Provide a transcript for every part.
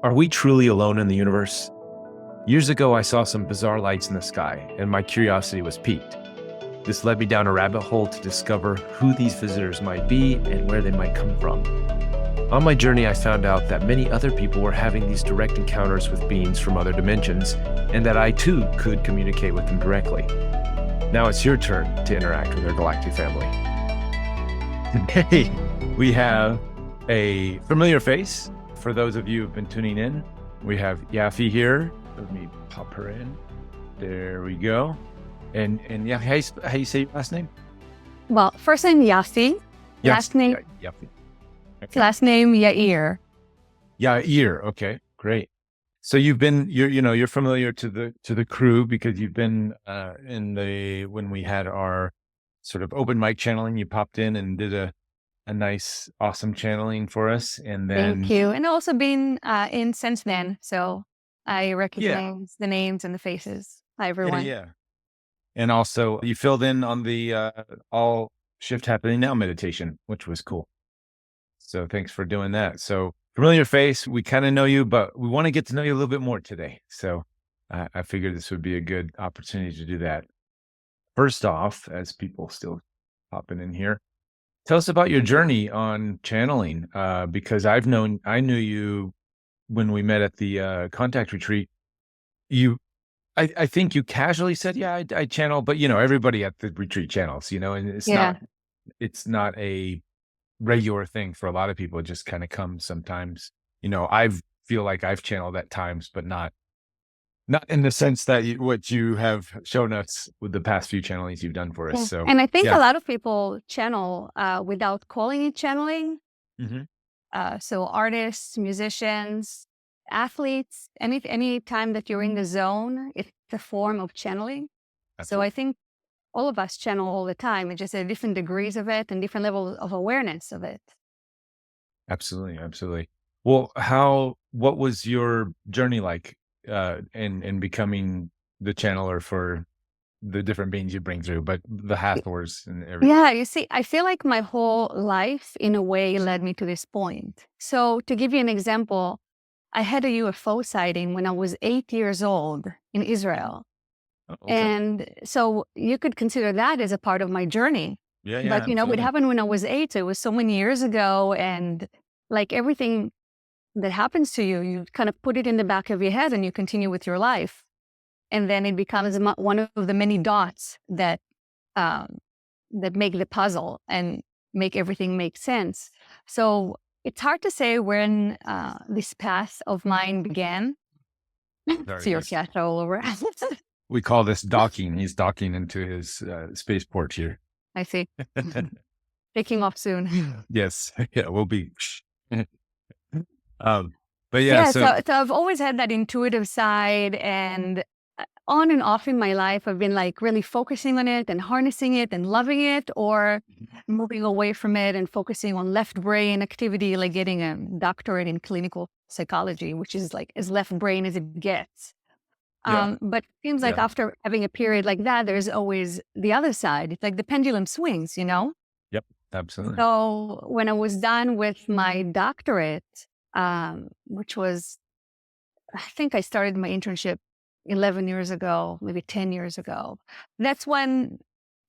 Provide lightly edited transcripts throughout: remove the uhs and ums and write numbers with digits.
Are we truly alone in the universe? Years ago, I saw some bizarre lights in the sky, and my curiosity was piqued. This led me down a rabbit hole to discover who these visitors might be and where they might come from. On my journey, I found out that many other people were having these direct encounters with beings from other dimensions, and that I too could communicate with them directly. Now it's your turn to interact with our galactic family. Today, we have a familiar face. For those of you who've been tuning in, we have Yafi here. Let me pop her in. There we go. And Yafi, how you say your last name? Well, first name Yafi, last name Yafi. Okay. last name Yair. Yair. Okay, great. So you're familiar to the crew because you've been when we had our sort of open mic channeling, you popped in and did a nice, awesome channeling for us. And then Thank you. And also been in since then. So I recognize the names and the faces. Hi, everyone. Yeah. And also you filled in on the all shift happening now meditation, which was cool. So thanks for doing that. So familiar face, we kind of know you, but we want to get to know you a little bit more today. So I figured this would be a good opportunity to do that. First off, as people still popping in here, tell us about your journey on channeling, because I knew you when we met at the contact retreat. I think you casually said, yeah, I channel, but everybody at the retreat channels, and it's not a regular thing for a lot of people. It just kind of comes sometimes. I feel like I've channeled at times, but not in the sense that what you have shown us with the past few channelings you've done for us. Yeah. So, and I think a lot of people channel without calling it channeling. Mm-hmm. So artists, musicians, athletes, any time that you're in the zone, it's a form of channeling. Absolutely. So I think all of us channel all the time. It's just different degrees of it and different levels of awareness of it. Absolutely. Absolutely. Well, what was your journey like in becoming the channeler for the different beings you bring through, but the Hathors and everything? Yeah, you see, I feel like my whole life in a way led me to this point. So to give you an example, I had a UFO sighting when I was 8 years old in Israel. Oh, okay. And so you could consider that as a part of my journey. Yeah. But, it happened when I was 8. So it was so many years ago. And like everything that happens to you, you kind of put it in the back of your head and you continue with your life. And then it becomes one of the many dots that make the puzzle and make everything make sense. So it's hard to say when this path of mine began. See your cat all over. We call this docking. He's docking into his spaceport here. I see. Taking off soon. Yes. Yeah, we'll be. But so I've always had that intuitive side, and on and off in my life, I've been like really focusing on it and harnessing it and loving it, or moving away from it and focusing on left brain activity, like getting a doctorate in clinical psychology, which is like as left brain as it gets. But it seems like after having a period like that, there's always the other side. It's like the pendulum swings, Yep, absolutely. So when I was done with my doctorate, which was, I think I started my internship 11 years ago, maybe 10 years ago. That's when,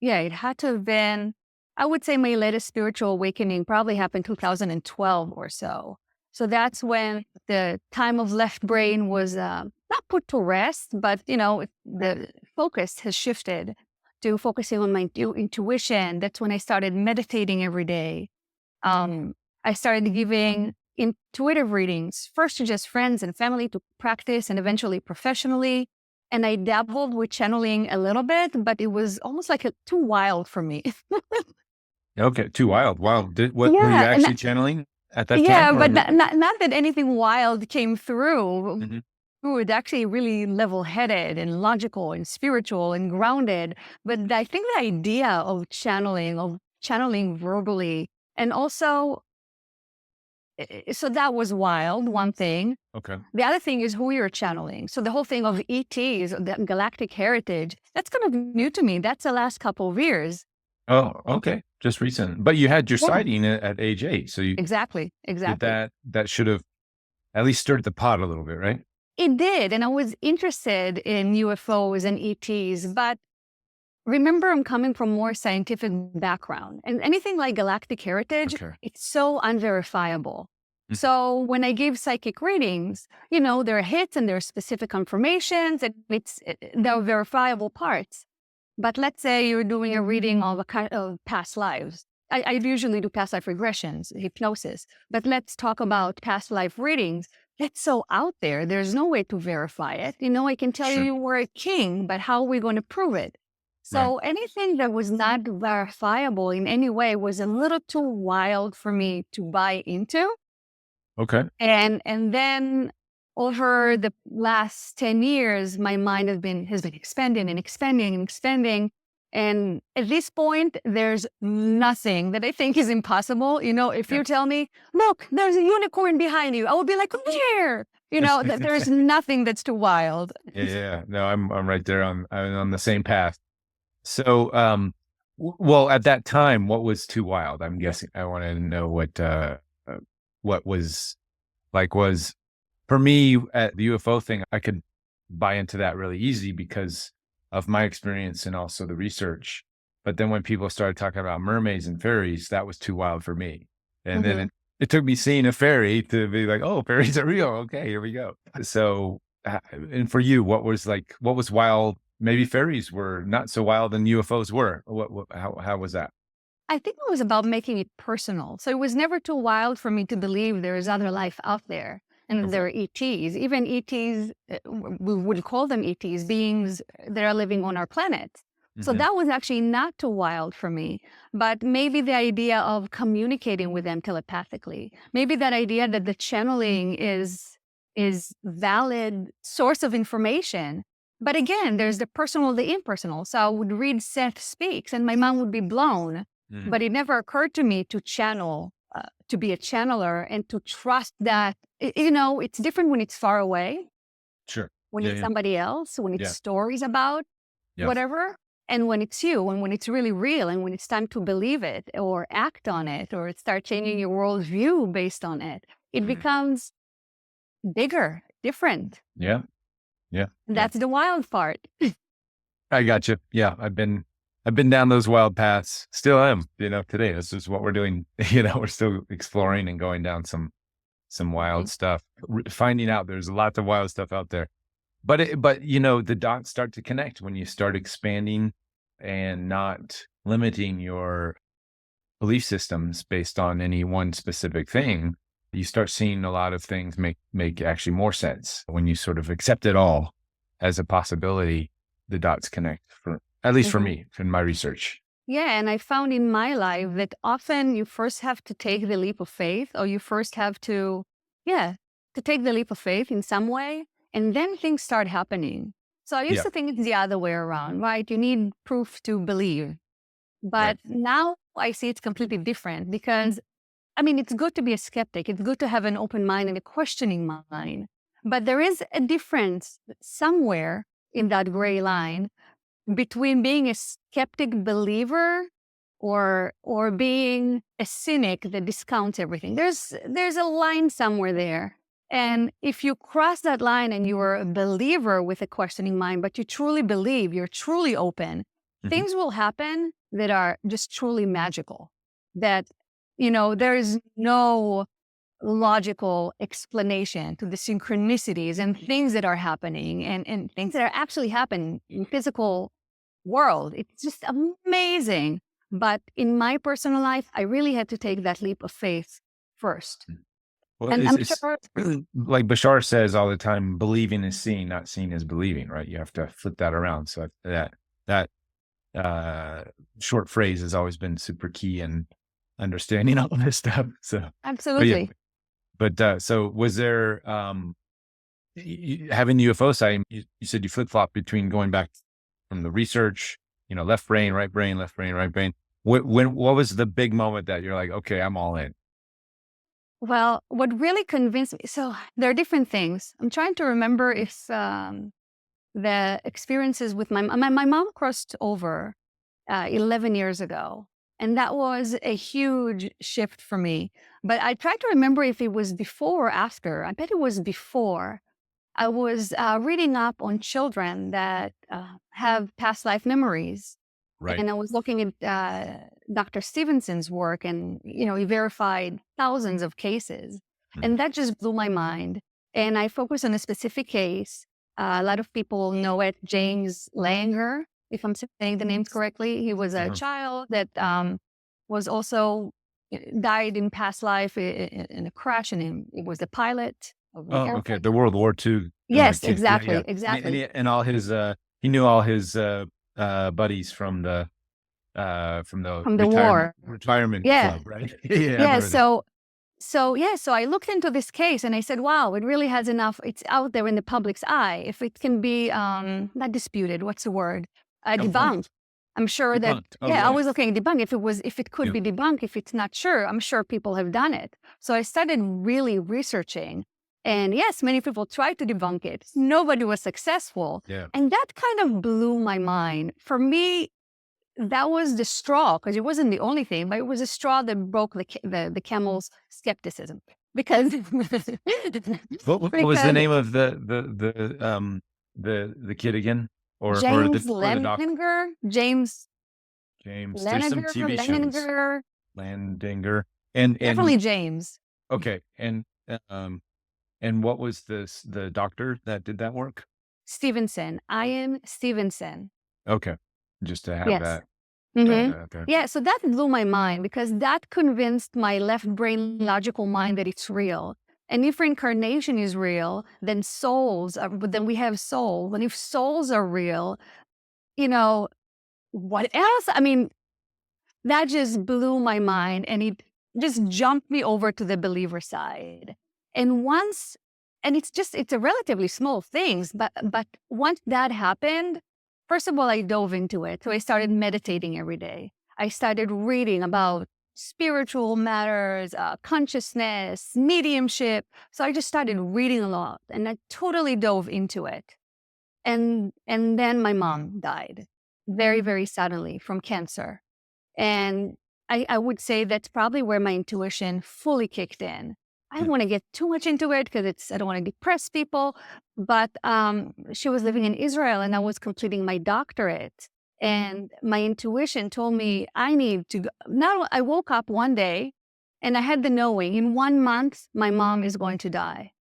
it had to have been, I would say my latest spiritual awakening probably happened 2012 or so. So that's when the time of left brain was not put to rest, but, the focus has shifted to focusing on my intuition. That's when I started meditating every day. I started giving intuitive readings, first to just friends and family to practice and eventually professionally. And I dabbled with channeling a little bit, but it was almost like too wild for me. Okay, too wild. Wow. Were you actually channeling at that time? Yeah, but not that anything wild came through. Mm-hmm. It was actually really level-headed and logical and spiritual and grounded. But I think the idea of channeling verbally, and also, so that was wild, one thing. Okay. The other thing is who you're channeling. So the whole thing of ETs, the galactic heritage, that's kind of new to me. That's the last couple of years. Oh, okay. Just recent. But you had your sighting at age 8. So you Exactly. that should have at least stirred the pot a little bit, right? It did. And I was interested in UFOs and ETs, but remember, I'm coming from more scientific background, and anything like galactic heritage, Okay. it's so unverifiable. Mhm. So when I give psychic readings, there are hits and there are specific confirmations, and there are verifiable parts. But let's say you're doing a reading of of past lives. I usually do past life regressions, hypnosis, but let's talk about past life readings. That's so out there. There's no way to verify it. I can tell you Sure. you were a king, but how are we going to prove it? Right. So anything that was not verifiable in any way was a little too wild for me to buy into. Okay. And then over the last 10 years, my mind has been expanding and expanding and expanding. And at this point, there's nothing that I think is impossible. If Yeah. you tell me, look, there's a unicorn behind you, I will be like, where? That there's nothing that's too wild. Yeah. No, I'm right there I'm on the same path. So, well, at that time, what was too wild? I'm guessing I want to know what was was for me at the UFO thing. I could buy into that really easy because of my experience and also the research. But then when people started talking about mermaids and fairies, that was too wild for me. And then Mhm. it took me seeing a fairy to be like, oh, fairies are real. Okay, here we go. So, and for you, what was wild? Maybe fairies were not so wild than UFOs were. How was that? I think it was about making it personal. So it was never too wild for me to believe there is other life out there and that Okay. there are ETs. Even ETs, we would call them ETs, beings that are living on our planet. So Hmm. that was actually not too wild for me. But maybe the idea of communicating with them telepathically, maybe that idea that the channeling is valid source of information. But again, there's the personal, the impersonal. So I would read Seth Speaks and my mind would be blown, Mm. but it never occurred to me to channel, to be a channeler and to trust that, it's different when it's far away, Sure. when Yeah. it's Yeah. somebody else, when it's Yeah. stories about Yeah. whatever, and when it's you, and when it's really real, and when it's time to believe it or act on it or start changing your worldview based on it, it Mhm. becomes bigger, different. Yeah. Yeah. Yeah. That's the wild part. I got you. Yeah, I've been down those wild paths. Still am, today. This is what we're doing. We're still exploring and going down some wild Mhm. stuff, finding out there's lots of wild stuff out there. But the dots start to connect when you start expanding and not limiting your belief systems based on any one specific thing. You start seeing a lot of things make actually more sense when you sort of accept it all as a possibility. The dots connect, for at least for Mhm. me in my research. Yeah, and I found in my life that often you first have to take the leap of faith, or you first have to, yeah, to take the leap of faith in some way, and then things start happening. So I used Yeah, to think it's the other way around, right? You need proof to believe. right. But now I see it's completely different because, it's good to be a skeptic. It's good to have an open mind and a questioning mind. But there is a difference somewhere in that gray line between being a skeptic believer or being a cynic that discounts everything. There's a line somewhere there. And if you cross that line and you are a believer with a questioning mind, but you truly believe, you're truly open, Mhm. things will happen that are just truly magical. That, there is no logical explanation to the synchronicities and things that are happening and things that are actually happening in physical world. It's just amazing. But in my personal life, I really had to take that leap of faith first. Well, And I'm it's sure, like Bashar says all the time, believing is seeing, not seeing is believing, right? You have to flip that around. So that uh, short phrase has always been super key in understanding all of this stuff. So, but yeah, absolutely. so was there, having the UFO sighting, you said you flip flop between going back from the research, left brain, right brain, left brain, right brain. What was the big moment that you're like, okay, I'm all in? Well, what really convinced me, so there are different things. I'm trying to remember if the experiences with my mom crossed over 11 years ago. And that was a huge shift for me. But I tried to remember if it was before or after. I bet it was before. I was reading up on children that have past life memories. Right. And I was looking at Dr. Stevenson's work, and he verified thousands of cases, Mm. and that just blew my mind. And I focused on a specific case. A lot of people know it, James Langer, if I'm saying the names correctly. He was a child that was also died in past life in a crash, and he was a pilot of an Oh, airplane. okay. The World War II. Yes, kid. Yeah, exactly, yeah. exactly. And all his, he knew all his buddies from the From the war. retirement Yeah. club, right? Yeah, I Yeah. remember that. So I looked into this case and I said, wow, it really has enough. It's out there in the public's eye. If it can be not disputed, what's the word? Debunked. I'm sure that, Debunked. Oh, I yeah. was looking at debunk. If it could Yeah. be debunked, if it's not sure, I'm sure people have done it. So I started really researching. And yes, many people tried to debunk it. Nobody was successful. Yeah. And that kind of blew my mind. For me, that was the straw, because it wasn't the only thing, but it was a straw that broke the camel's skepticism. Because What was the because name of the kid again? Or James the doc? Leninger, James James. There's some TV shows. Leninger, Landinger. And definitely James okay. And what was the doctor that did that work? Stevenson. I am Stevenson. Okay. Just to have Yes. that. Mhm. Okay. Yeah, so that blew my mind, because that convinced my left brain logical mind that it's real. And if reincarnation is real, then then we have souls. And if souls are real, what else? I mean, that just blew my mind, and it just jumped me over to the believer side. And it's a relatively small things, but once that happened, first of all, I dove into it. So I started meditating every day. I started reading about spiritual matters, consciousness, mediumship. So I just started reading a lot, and I totally dove into it. And then my mom died very, very suddenly from cancer. And I would say that's probably where my intuition fully kicked in. I don't want to get too much into it because I don't want to depress people. But she was living in Israel and I was completing my doctorate. And my intuition told me I need to go. Now, I woke up one day and I had the knowing, in 1 month, my mom is going to die.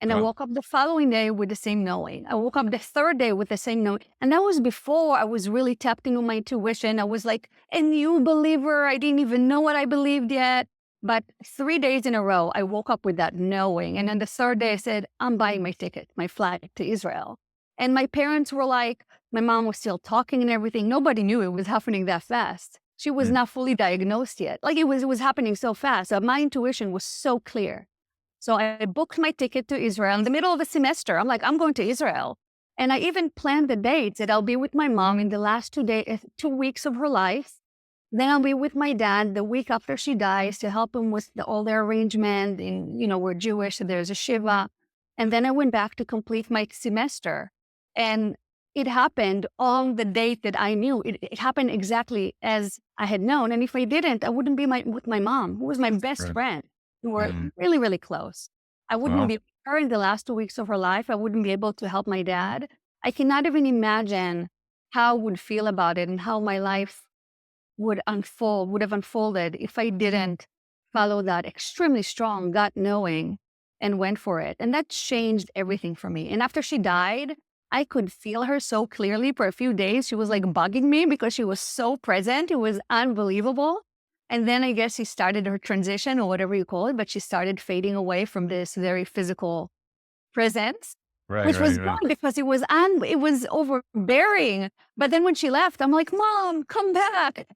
And I Oh. woke up the following day with the same knowing. I woke up the third day with the same knowing. And that was before I was really tapped into my intuition. I was like a new believer. I didn't even know what I believed yet. But 3 days in a row, I woke up with that knowing. And then the third day, I said, I'm buying my ticket, my flight to Israel. And my parents were like, my mom was still talking and everything. Nobody knew it was happening that fast. She was not fully diagnosed yet. Like it was happening so fast. So my intuition was so clear. So I booked my ticket to Israel in the middle of a semester. I'm like, I'm going to Israel. And I even planned the dates that I'll be with my mom in the last 2 weeks of her life. Then I'll be with my dad the week after she dies to help him with all their arrangement. And, we're Jewish, so there's a Shiva. And then I went back to complete my semester. And it happened on the date that I knew. It happened exactly as I had known. And if I didn't, I wouldn't be with my mom, who was my best Right. friend. We were really, really close. I wouldn't Wow. be with her in the last 2 weeks of her life. I wouldn't be able to help my dad. I cannot even imagine how I would feel about it and how my life would have unfolded if I didn't follow that extremely strong gut knowing and went for it. And that changed everything for me. And after she died, I could feel her so clearly for a few days. She was like bugging me because she was so present. It was unbelievable. And then I guess she started her transition, or whatever you call it, but she started fading away from this very physical presence, Right. which was Right. good because it was overbearing. But then when she left, I'm like, Mom, come back.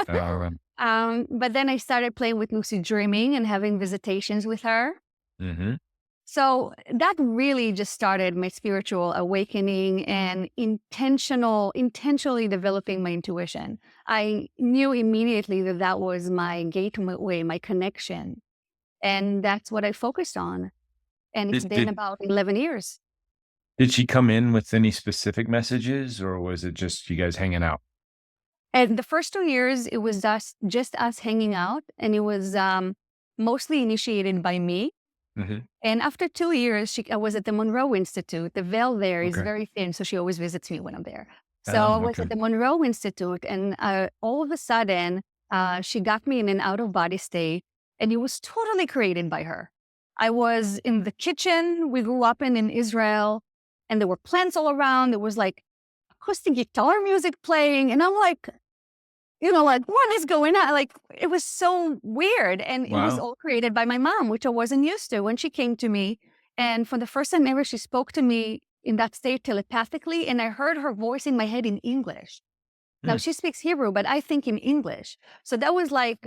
But then I started playing with lucid dreaming and having visitations with her. Mm-hmm. So that really just started my spiritual awakening and intentionally developing my intuition. I knew immediately that was my gateway, my connection. And that's what I focused on. And it's been about 11 years. Did she come in with any specific messages, or was it just you guys hanging out? And the first 2 years, it was just us hanging out, and it was mostly initiated by me. Mm-hmm. And after 2 years, I was at the Monroe Institute. The veil there is Okay. very thin, so she always visits me when I'm there. So Oh, I was okay. at the Monroe Institute, and all of a sudden, she got me in an out-of-body state, and it was totally created by her. I was in the kitchen we grew up in Israel, and there were plants all around. There was like acoustic guitar music playing, and I'm like, like, what is going on? Like, it was so weird. And it was Wow. all created by my mom, which I wasn't used to when she came to me. And for the first time ever, she spoke to me in that state telepathically. And I heard her voice in my head in English. Now, Hmm. she speaks Hebrew, but I think in English. So that was like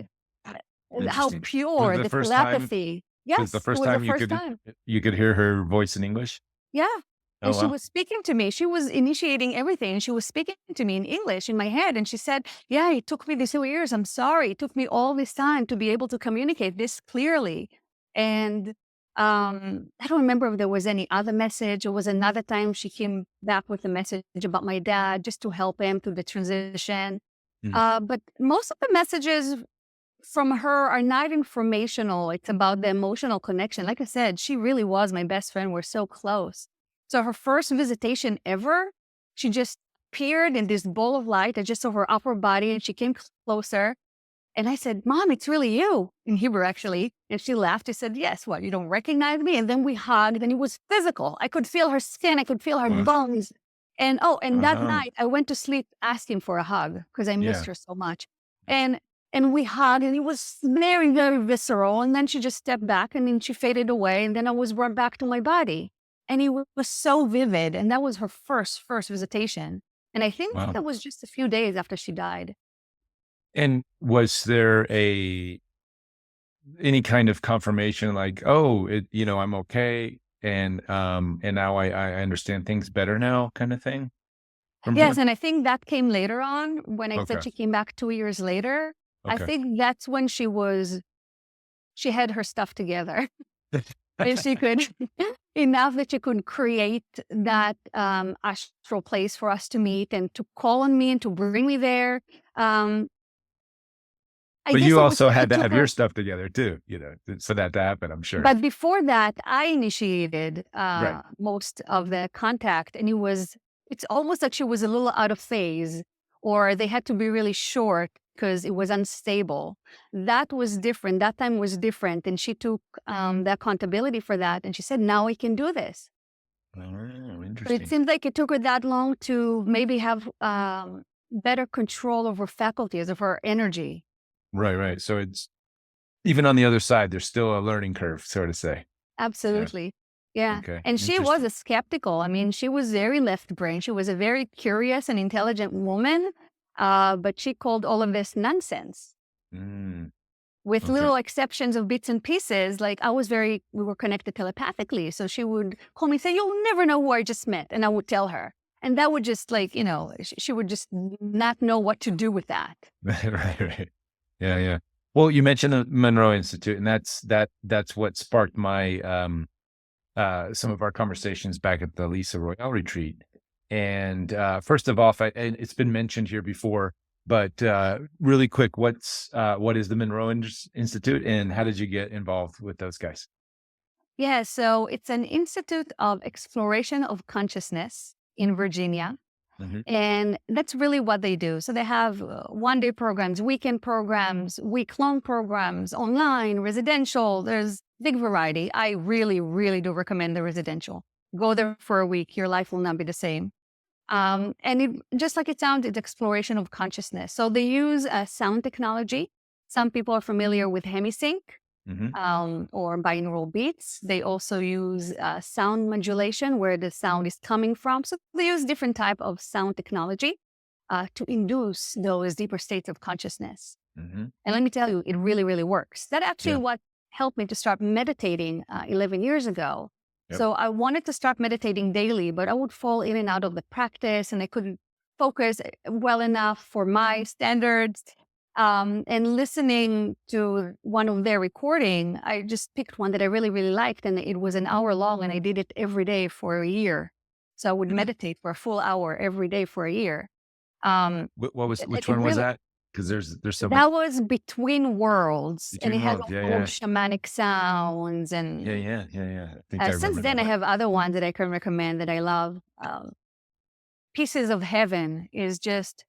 how Interesting. pure Was the the first time? telepathy. Was the Yes, it first was the time first time. you could hear her voice in English? Yeah. Oh And she wow. was speaking to me. She was initiating everything. And she was speaking to me in English in my head. And she said, yeah, it took me these 2 years. I'm sorry. It took me all this time to be able to communicate this clearly. And I don't remember if there was any other message. It was another time she came back with a message about my dad just to help him through the transition. Mm. But most of the messages from her are not informational. It's about the emotional connection. Like I said, she really was my best friend. We're so close. So her first visitation ever, she just appeared in this ball of light. I just saw her upper body and she came closer. And I said, Mom, it's really you, in Hebrew, actually. And she laughed. She said, yes, what, you don't recognize me? And then we hugged and it was physical. I could feel her skin. I could feel her Wow. bones. And that Wow. night I went to sleep asking for a hug because I missed Yeah. her so much. And we hugged and it was very, very visceral. And then she just stepped back and then she faded away. And then I was brought back to my body. And it was so vivid. And that was her first visitation. And I think Wow. that was just a few days after she died. And was there any kind of confirmation like, oh, I'm okay, and now I understand things better now, kind of thing from Yes, her? and I think that came later on when I Okay. said she came back 2 years later. I Okay. think that's when she had her stuff together and she could enough that she could create that astral place for us to meet and to call on me and to bring me there. I But guess you also had it to took have your her. stuff together too, for that to happen, I'm sure. But before that, I initiated Right. most of the contact, and it's almost like she was a little out of phase, or they had to be really short because it was unstable. That was different. That time was different, and she took the accountability for that, and she said, "Now I can do this." Oh, But it interesting. seems like it took her that long to maybe have better control of her faculties, of her energy. Right, right. So it's even on the other side, there's still a learning curve, so to say. Yeah. Absolutely. Yeah. Okay. And she was Interesting. a skeptical. I mean, she was very left brain. She was a very curious and intelligent woman, but she called all of this nonsense. Mm, With okay. little exceptions of bits and pieces, like we were connected telepathically. So she would call me and say, you'll never know who I just met. And I would tell her. And that would just she would just not know what to do with that. Right, right. Yeah, yeah. Well, you mentioned the Monroe Institute, and that's what sparked my some of our conversations back at the Lisa Royale retreat. And first of all, and it's been mentioned here before, but really quick, what is the Monroe Institute, and how did you get involved with those guys? Yeah, so it's an institute of exploration of consciousness in Virginia. Hmm. And that's really what they do. So they have one-day programs, weekend programs, week-long programs, online, residential. There's big variety. I really, really do recommend the residential. Go there for a week. Your life will not be the same. And just like it sounds, it's exploration of consciousness. So they use sound technology. Some people are familiar with hemisync Hmm. or binaural beats. They also use sound modulation, where the sound is coming from. So they use different type of sound technology to induce those deeper states of consciousness. Hmm. And let me tell you, it really, really works. That actually Yeah. what helped me to start meditating 11 years ago. Yep. So I wanted to start meditating daily, but I would fall in and out of the practice and I couldn't focus well enough for my standards. And listening to one of their recording, I just picked one that I really, really liked. And it was an hour long and I did it every day for a year. So I would meditate for a full hour every day for a year. Which It one was really, that? Because there's so many that was Between Worlds, and it between had worlds. all Yeah, cool yeah, shamanic sounds. yeah, And yeah, yeah, yeah. I think I since remember that then, I one. have other ones that I can recommend that I love. Pieces of Heaven is just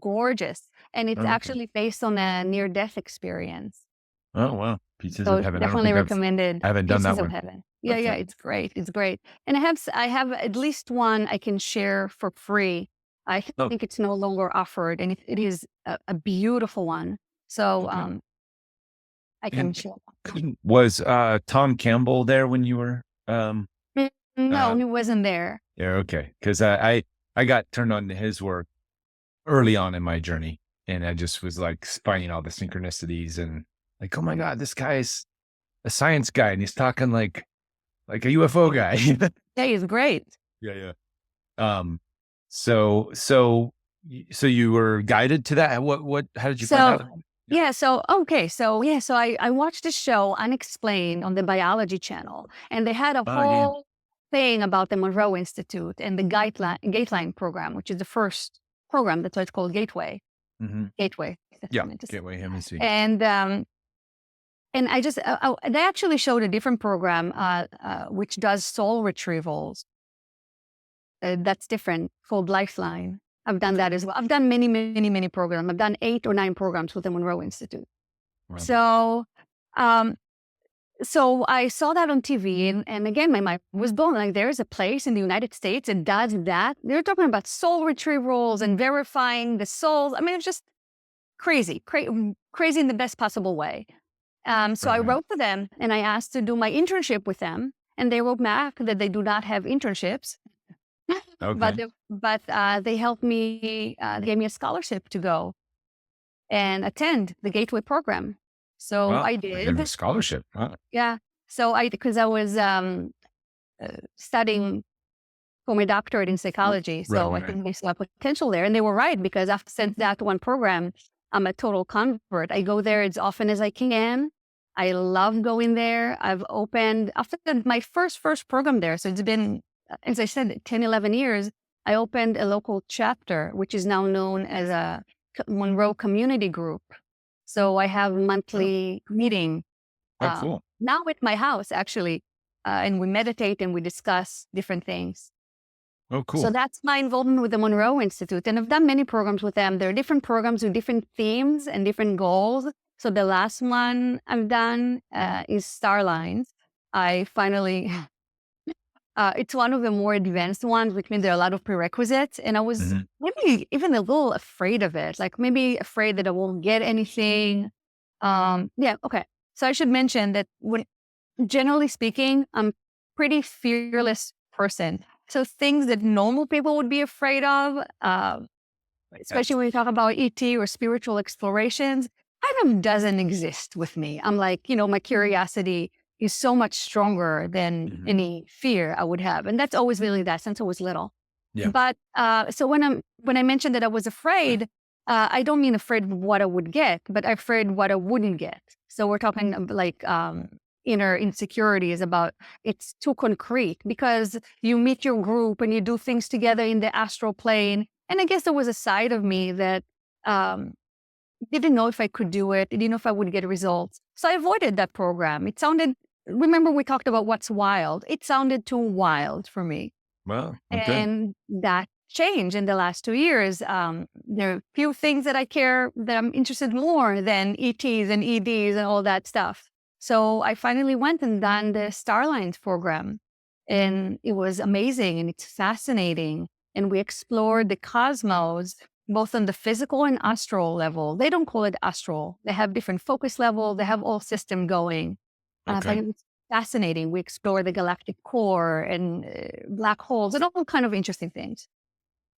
gorgeous, and it's Oh, okay. actually based on a near-death experience. Oh, wow. Pieces of So Heaven. I don't definitely think recommended I haven't done that Pieces of one. Heaven. Yeah, yeah, Okay. it's great. It's great. And I have at least one I can share for free. I Oh, think it's no longer offered, and it is a beautiful one. So okay. I can And share. was Tom Campbell there when you were Mm, uh No, he wasn't there. yeah, okay. Because I got turned on to his work early on in my journey, and I just was like finding all the synchronicities and like, oh my God, this guy's a science guy and he's talking like a UFO guy. Yeah, he's great. Yeah, yeah. Um, so you were guided to that? How did you find out So about it? Yeah. yeah, so I watched the show Unexplained on the Biology Channel, and they had a Oh, yeah. whole thing about the Monroe Institute and the Gateline program, which is the first program. That's why it's called Hmm. Gateway. That's what Yeah. I meant to say. Gateway hemisync. And I just they actually showed a different program which does soul retrievals. That's different, called Lifeline. I've done Okay. that as well. I've done many, many, many programs. I've done 8 or 9 programs with the Monroe Institute. Wow. So, um, so I saw that on TV, and again, my mind was blown. Like, there is a place in the United States that does that. They're talking about soul retrievals and verifying the souls. I mean, it's just crazy, crazy in the best possible way. So Right, I right. wrote to them and I asked to do my internship with them, and they wrote back that they do not have internships, but Okay. they helped me. They gave me a scholarship to go and attend the Gateway program. So Well, I I get a did. scholarship. Wow. Yeah. So because I was studying for my doctorate in psychology, Right, so I right. think there's a potential there. And they were right, because after since that one program, I'm a total convert. I go there as often as I can. I love going there. I've opened after my first program there. So it's been, as I said, 10, 11 years. I opened a local chapter, which is now known as a Monroe Community Group. So I have Oh, monthly meeting oh, cool. now at my house, actually, and we meditate and we discuss different things. Oh, So cool. that's my involvement with the Monroe Institute. And I've done many programs with them. There are different programs with different themes and different goals. So the last one I've done is Starlines. I finally, it's one of the more advanced ones, which means there are a lot of prerequisites. And I was Hmm. maybe even a little afraid of it, like maybe afraid that I won't get anything. Yeah, okay. So I should mention that generally speaking, I'm pretty fearless person. So things that normal people would be afraid of, especially when you talk about ET or spiritual explorations, kind of doesn't exist with me. I'm like, my curiosity is so much stronger than Hmm. any fear I would have, and that's always really that since I was little. Yeah. But so when I mentioned that I was afraid, I don't mean afraid of what I would get, but afraid what I wouldn't get. So we're talking like inner insecurities about it's too concrete, because you meet your group and you do things together in the astral plane. And I guess there was a side of me that um, didn't know if I could do it, didn't know if I would get results. So I avoided that program. It sounded, remember we talked about what's wild? It sounded too wild for me. Well, okay. And that changed in the last 2 years. There are a few things that I'm interested more than ETs and EDs and all that stuff. So I finally went and done the Starlines program. And it was amazing and it's fascinating. And we explored the cosmos, both on the physical and astral level. They don't call it astral. They have different focus level. They have all system going. And I Okay. find it fascinating. We explore the galactic core and black holes and all kind of interesting things.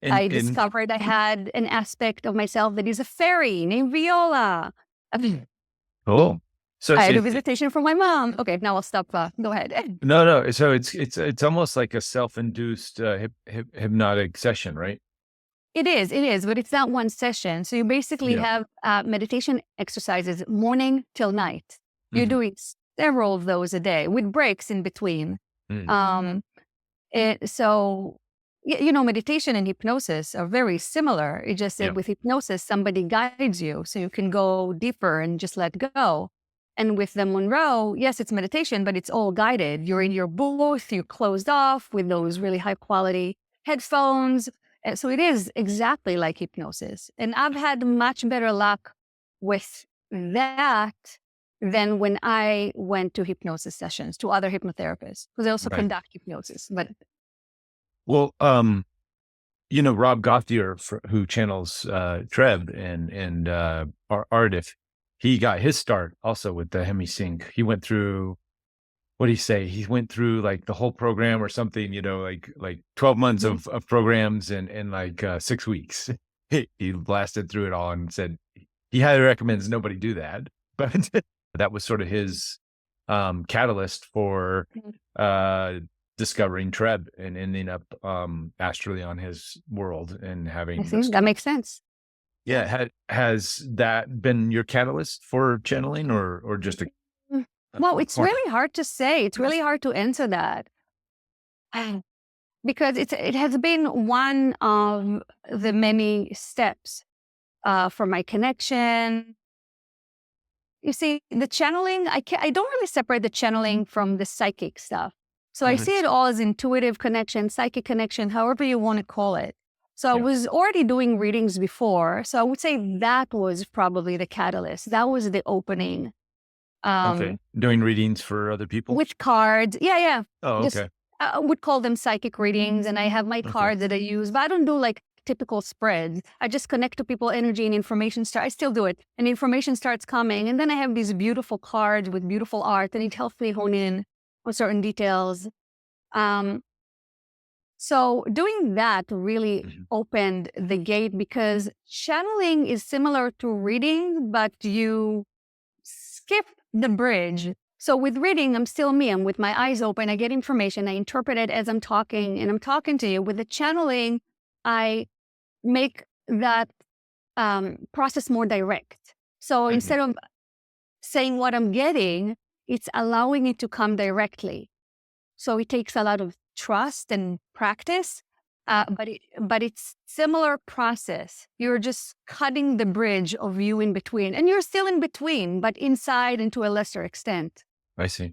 I And discovered I had an aspect of myself that is a fairy named Viola. cool. So I it's had a it, visitation from my mom. Okay, now I'll stop. Go ahead. no, no. So it's almost like a self-induced hypnotic session, right? It is, but it's not one session. So you basically Yeah. have meditation exercises morning till night. You're Hmm. doing several of those a day with breaks in between. Mm. Um, so meditation and hypnosis are very similar. It's just that Yeah. with hypnosis, somebody guides you so you can go deeper and just let go. And with the Monroe, yes, it's meditation, but it's all guided. You're in your booth, you're closed off with those really high quality headphones. And so it is exactly like hypnosis. And I've had much better luck with that than when I went to hypnosis sessions to other hypnotherapists, because they also Right. conduct hypnosis. But Well, Rob Gauthier, who channels Treb and Ardif, he got his start also with the hemisync. He went through, what did he say? He went through like the whole program or something, like 12 months of programs in like 6 weeks. He blasted through it all and said he highly recommends nobody do that. But that was sort of his catalyst for discovering Treb and ending up astrally on his world and I having think that makes sense. yeah. Has that been your catalyst for channeling or just Well, it's corner? really hard to say. It's really hard to answer that. Because it has been one of the many steps for my connection. You see, the channeling, I don't really separate the channeling from the psychic stuff. So I see it all as intuitive connection, psychic connection, however you want to call it. So I Yeah. was already doing readings before. So I would say that was probably the catalyst. That was the opening. Okay. Doing readings for other people? With cards. Yeah. Oh, Just okay. I would call them psychic readings, and I have my Okay. cards that I use, but I don't do like typical spreads. I just connect to people energy and information I still do it, and information starts coming, and then I have these beautiful cards with beautiful art, and it helps me hone in on certain details. So doing that really opened the gate, because channeling is similar to reading, but you skip the bridge. So with reading, I'm still me. I'm with my eyes open. I get information. I interpret it as I'm talking, and I'm talking to you. With the channeling, I make that process more direct. So instead of saying what I'm getting, it's allowing it to come directly. So it takes a lot of trust and practice, but it's similar process. You're just cutting the bridge of you in between, and you're still in between, but inside and to a lesser extent. I see.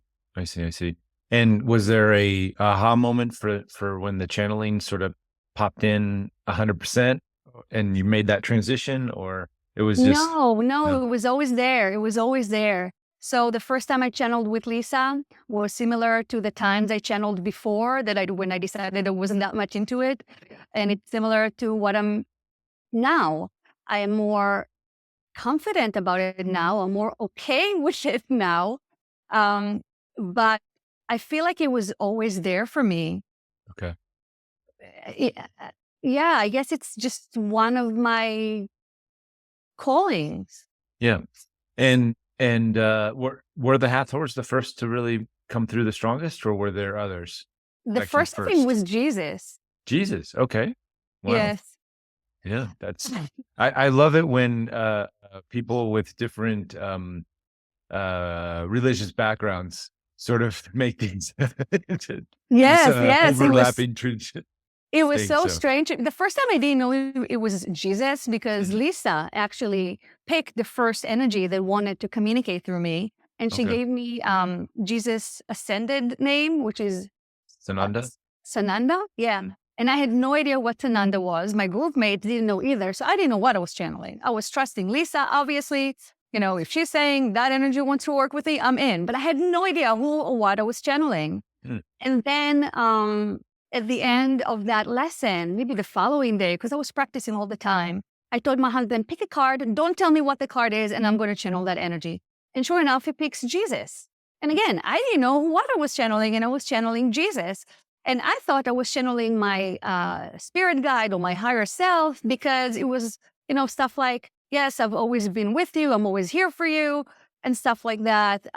And was there a aha moment for when the channeling sort of popped in 100% and you made that transition, or it was just No, it was always there. It was always there. So the first time I channeled with Lisa was similar to the times I channeled before when I decided I wasn't that much into it. And it's similar to what I'm now. I am more confident about it now. I'm more okay with it now. But I feel like it was always there for me. okay. It- yeah, I guess it's just one of my callings. Yeah. And were the Hathors the first to really come through the strongest, or were there others The that came first thing first? was Jesus. Jesus. Okay. Wow. Yes. Yeah. I love it when people with different religious backgrounds sort of make these Yes. overlapping It was things. so So strange. The first time I didn't know it was Jesus, because Lisa actually picked the first energy that wanted to communicate through me. And she okay. gave me Jesus' ascended name, which is Sananda. Sananda. Yeah. And I had no idea what Sananda was. My group mates didn't know either. So I didn't know what I was channeling. I was trusting Lisa, obviously. If she's saying that energy wants to work with me, I'm in. But I had no idea who or what I was channeling. And then at the end of that lesson, maybe the following day, because I was practicing all the time, I told my husband, pick a card, don't tell me what the card is, and I'm going to channel that energy. And sure enough, he picks Jesus. And again, I didn't know what I was channeling, and I was channeling Jesus. And I thought I was channeling my spirit guide or my higher self, because it was, stuff like, yes, I've always been with you, I'm always here for you, and stuff like that.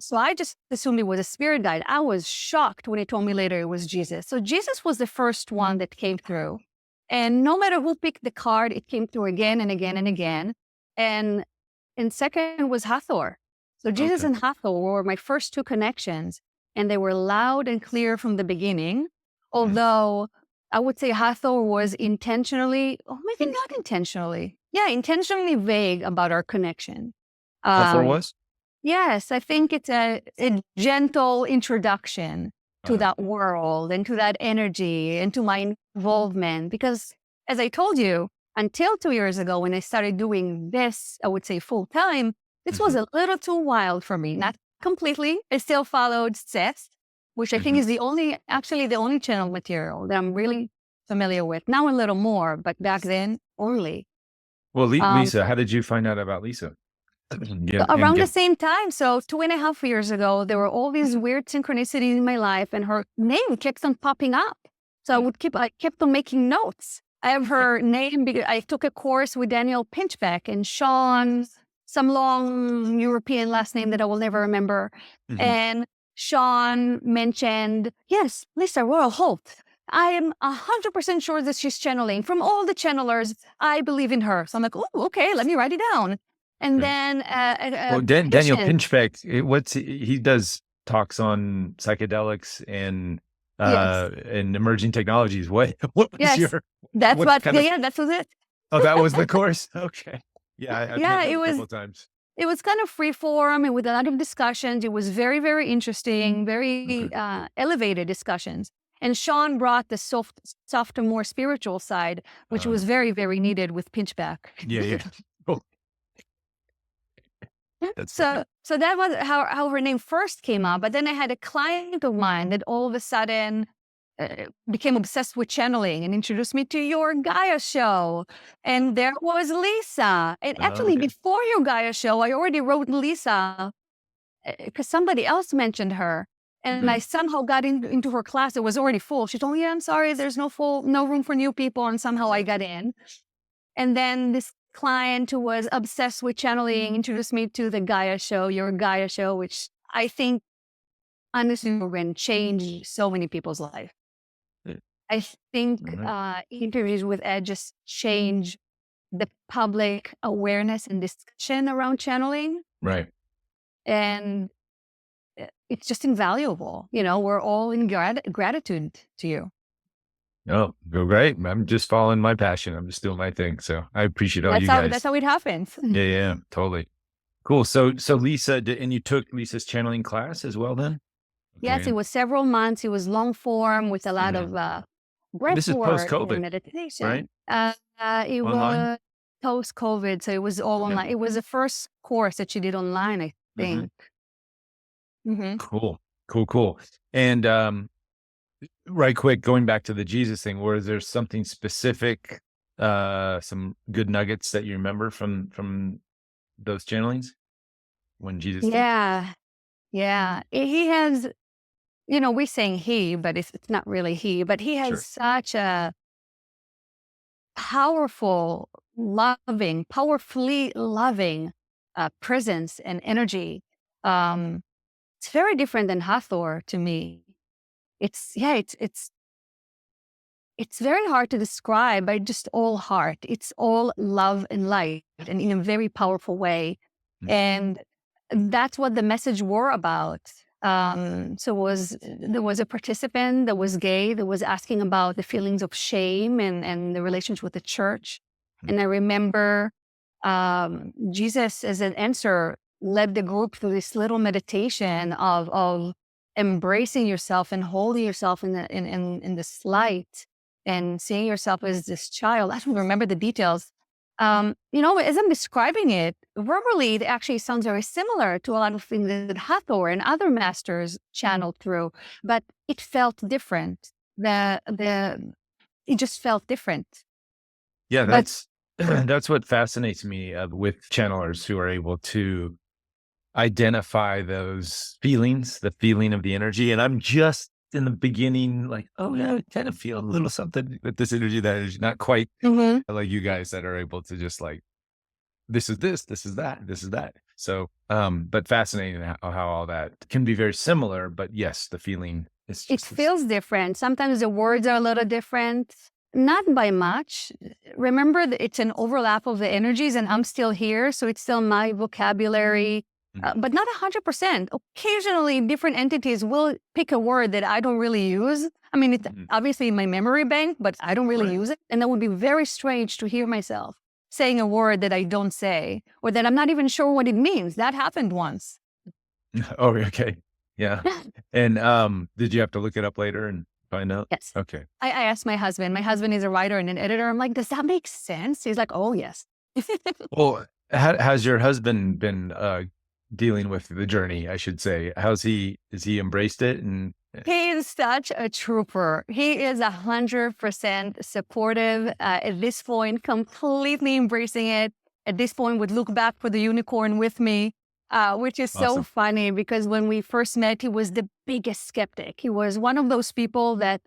So I just assumed it was a spirit guide. I was shocked when he told me later it was Jesus. So Jesus was the first one that came through. And no matter who picked the card, it came through again and again and again. And second was Hathor. So Jesus and Hathor were my first two connections, and they were loud and clear from the beginning. Although I would say Hathor was intentionally, or maybe not intentionally. Yeah, intentionally vague about our connection. Hathor was? Yes, I think it's a gentle introduction to that world and to that energy and to my involvement. Because as I told you, until 2 years ago, when I started doing this, I would say full time, this was a little too wild for me. Not completely. I still followed Seth, which I think is actually the only channel material that I'm really familiar with. Now a little more, but back then only. Well, Lisa, how did you find out about Lisa? Around the same time, so 2.5 years ago, there were all these weird synchronicities in my life, and her name kept on popping up. So I kept on making notes. I have her name because I took a course with Daniel Pinchbeck and Sean, some long European last name that I will never remember. And Sean mentioned, yes, Lisa Royal Holt. I am 100% sure that she's channeling. From all the channelers, I believe in her. So I'm like, oh, okay, let me write it down. And then, Daniel Pinchbeck, he does talks on psychedelics and emerging technologies. What was your? That's what that was it. Oh, that was the course. Okay, yeah, it was. A couple times. It was kind of free form and with a lot of discussions. It was very, very interesting, very elevated discussions. And Sean brought the softer, more spiritual side, which was very, very needed with Pinchbeck. Yeah. Cool. So that was how her name first came up. But then I had a client of mine that all of a sudden became obsessed with channeling and introduced me to your Gaia show. And there was Lisa. And actually, before your Gaia show, I already wrote Lisa because somebody else mentioned her. And I somehow got into her class. It was already full. She told me, I'm sorry, there's no room for new people. And somehow I got in. And then this client who was obsessed with channeling introduced me to the Gaia show, your Gaia show, which I think honestly Reuben changed so many people's life. I think interviews with Ed just changed the public awareness and discussion around channeling. Right. And it's just invaluable. We're all in gratitude to you. Oh, great. I'm just following my passion. I'm just doing my thing. So I appreciate all you guys. That's how it happens. Yeah, totally. Cool. So Lisa, and you took Lisa's channeling class as well then? Yes, it was several months. It was long form with a lot of breath work and meditation. Right? It was post-COVID, so it was all online. It was the first course that she did online, I think. Cool. And right quick, going back to the Jesus thing, was there something specific, some good nuggets that you remember from those channelings when Jesus? Yeah. He has, we're saying he, but it's not really he, but he has such a powerfully loving presence and energy. It's very different than Hathor to me. It's very hard to describe, but just all heart. It's all love and light, and in a very powerful way. And that's what the message were about. There was a participant that was gay, that was asking about the feelings of shame and the relationship with the church. And I remember Jesus, as an answer, led the group through this little meditation of embracing yourself and holding yourself in this light and seeing yourself as this child. I don't remember the details. As I'm describing it, verbally, it actually sounds very similar to a lot of things that Hathor and other masters channeled through, but it felt different. It just felt different. Yeah, that's what fascinates me with channelers who are able to identify those feelings, the feeling of the energy. And I'm just in the beginning, like, oh yeah, I kind of feel a little something with this energy that is not quite like you guys that are able to just like, this is this is that. So, but fascinating how all that can be very similar, but yes, the feeling is just. It feels different. Sometimes the words are a little different, not by much. Remember that it's an overlap of the energies and I'm still here. So it's still my vocabulary. Mhm. but not 100%. Occasionally, different entities will pick a word that I don't really use. I mean, it's Mhm. obviously in my memory bank, but I don't really Right. use it. And that would be very strange to hear myself saying a word that I don't say or that I'm not even sure what it means. That happened once. Oh, okay. Yeah. And, did you have to look it up later and find out? Yes. Okay. I asked my husband. My husband is a writer and an editor. I'm like, does that make sense? He's like, oh, yes. Well, has your husband been, dealing with the journey, I should say? Has he embraced it and He is such a trooper. He is 100% supportive at this point, completely embracing it. At this point, would look back for the unicorn with me, which is so awesome. funny because when we first met, he was the biggest skeptic. He was one of those people that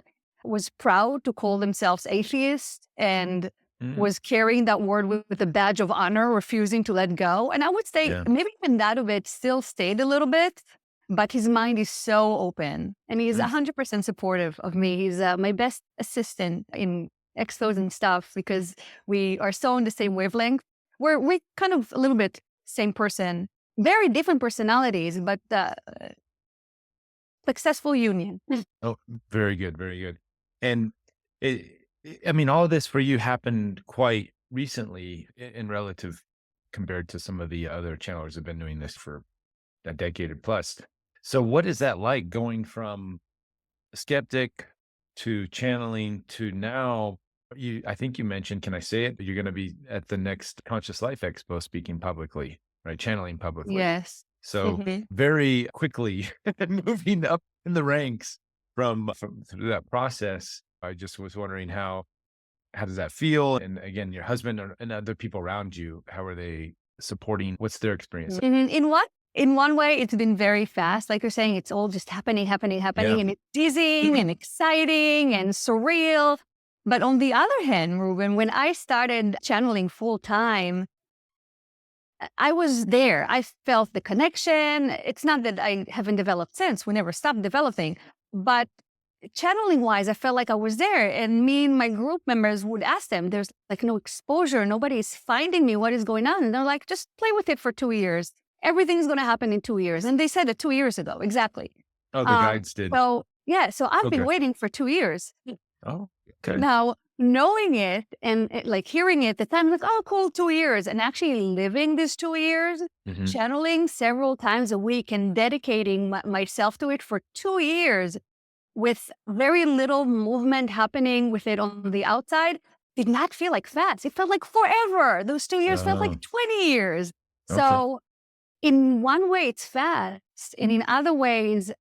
was proud to call themselves atheist and Mm, was carrying that word with a badge of honor, refusing to let go. And I would say yeah. maybe even that of it still stayed a little bit, but his mind is so open and he's Mm, 100% supportive of me. He's my best assistant in exos and stuff because we are so on the same wavelength. We kind of a little bit same person, very different personalities, but successful union. oh, very good, very good. And I mean, all of this for you happened quite recently in relative compared to some of the other channelers have been doing this for a decade or plus. So what is that like going from a skeptic to channeling to now I think you mentioned, can I say it? You're going to be at the next Conscious Life Expo speaking publicly, right? Channeling publicly. Yes. So Mhm. very quickly moving up in the ranks from through that process. I just was wondering how does that feel? And again, your husband and other people around you, how are they supporting? What's their experience? In one way, it's been very fast. Like you're saying, it's all just happening, happening, happening, Yeah. and it's dizzying and exciting and surreal. But on the other hand, Reuben, when I started channeling full time, I was there. I felt the connection. It's not that I haven't developed since. We never stopped developing. But channeling wise, I felt like I was there. And me and my group members would ask them, there's like no exposure. Nobody's finding me. What is going on? And they're like, just play with it for 2 years. Everything's going to happen in 2 years. And they said it 2 years ago. Exactly. Oh, the guides did. So, yeah. So I've been Okay. waiting for 2 years. Oh, okay. Now, knowing it and like hearing it at the time, like, oh, cool, 2 years, and actually living these 2 years, Hmm. channeling several times a week and dedicating myself to it for 2 years with very little movement happening with it on the outside did not feel like fast. It felt like forever. Those 2 years felt like Oh, 20 years. okay. So, in one way, it's fast, and in other ways,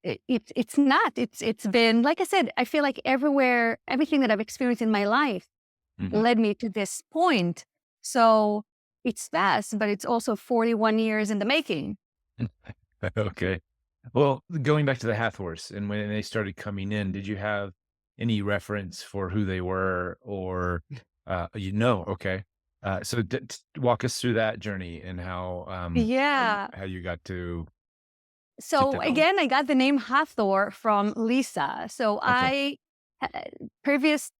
it's not. It's been like I said. I feel like everywhere, everything that I've experienced in my life Mhm. led me to this point. So it's fast, but it's also 41 years in the making. Okay. Well, going back to the Hathors and when they started coming in, did you have any reference for who they were or, okay. So walk us through that journey and Yeah. how you got to get So to know 'em. again, I got the name Hathor from Lisa. So Okay. I uh, previous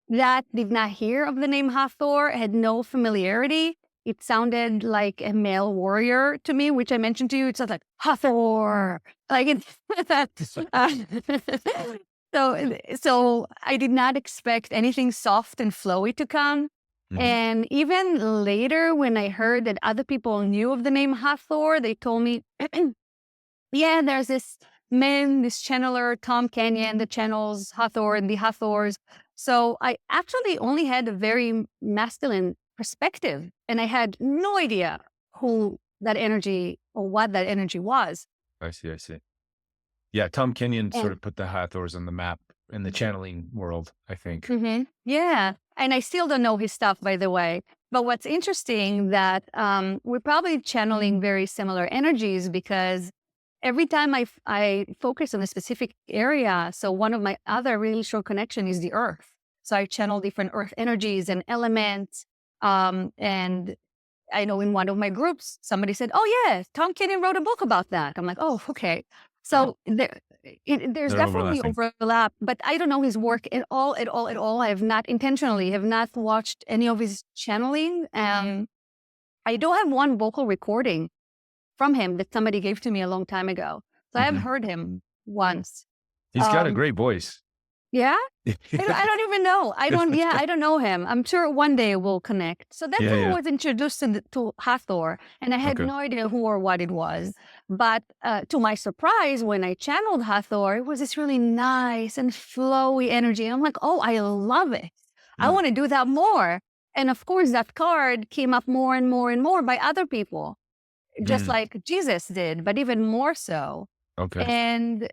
that did not hear of the name Hathor, had no familiarity. It sounded like a male warrior to me, which I mentioned to you. It sounds like Hathor, like it's so I did not expect anything soft and flowy to come. Mhm. And even later, when I heard that other people knew of the name Hathor, they told me yeah, there's this man, this channeler, Tom Kenyon, the channels Hathor and the Hathors. So I actually only had a very masculine perspective, and I had no idea who that energy or what that energy was. I see. I see. Yeah. Tom Kenyon sort And of put the Hathors on the map in the channeling world, I think. yeah, and I still don't know his stuff, by the way. But what's interesting that we're probably channeling very similar energies because every time I focus on a specific area, so one of my other really strong connection is the earth. So I channel different earth energies and elements. And I know in one of my groups, somebody said, "Oh yeah, Tom Kenyon wrote a book about that." I'm like, "Oh, okay." Oh, So there's they're definitely overlapping. overlap, but I don't know his work at all, at all, at all. I have not intentionally have not watched any of his channeling. I do have one vocal recording from him that somebody gave to me a long time ago. So I have heard him once. He's got a great voice. Yeah? I don't even know. I don't know him. I'm sure one day we'll connect. So that's how I was introduced to Hathor, and I had no idea who or what it was. But to my surprise, when I channeled Hathor, it was this really nice and flowy energy. And I'm like, oh, I love it. I want to do that more. And of course, that card came up more and more and more by other people, just like Jesus did, but even more so. Okay. And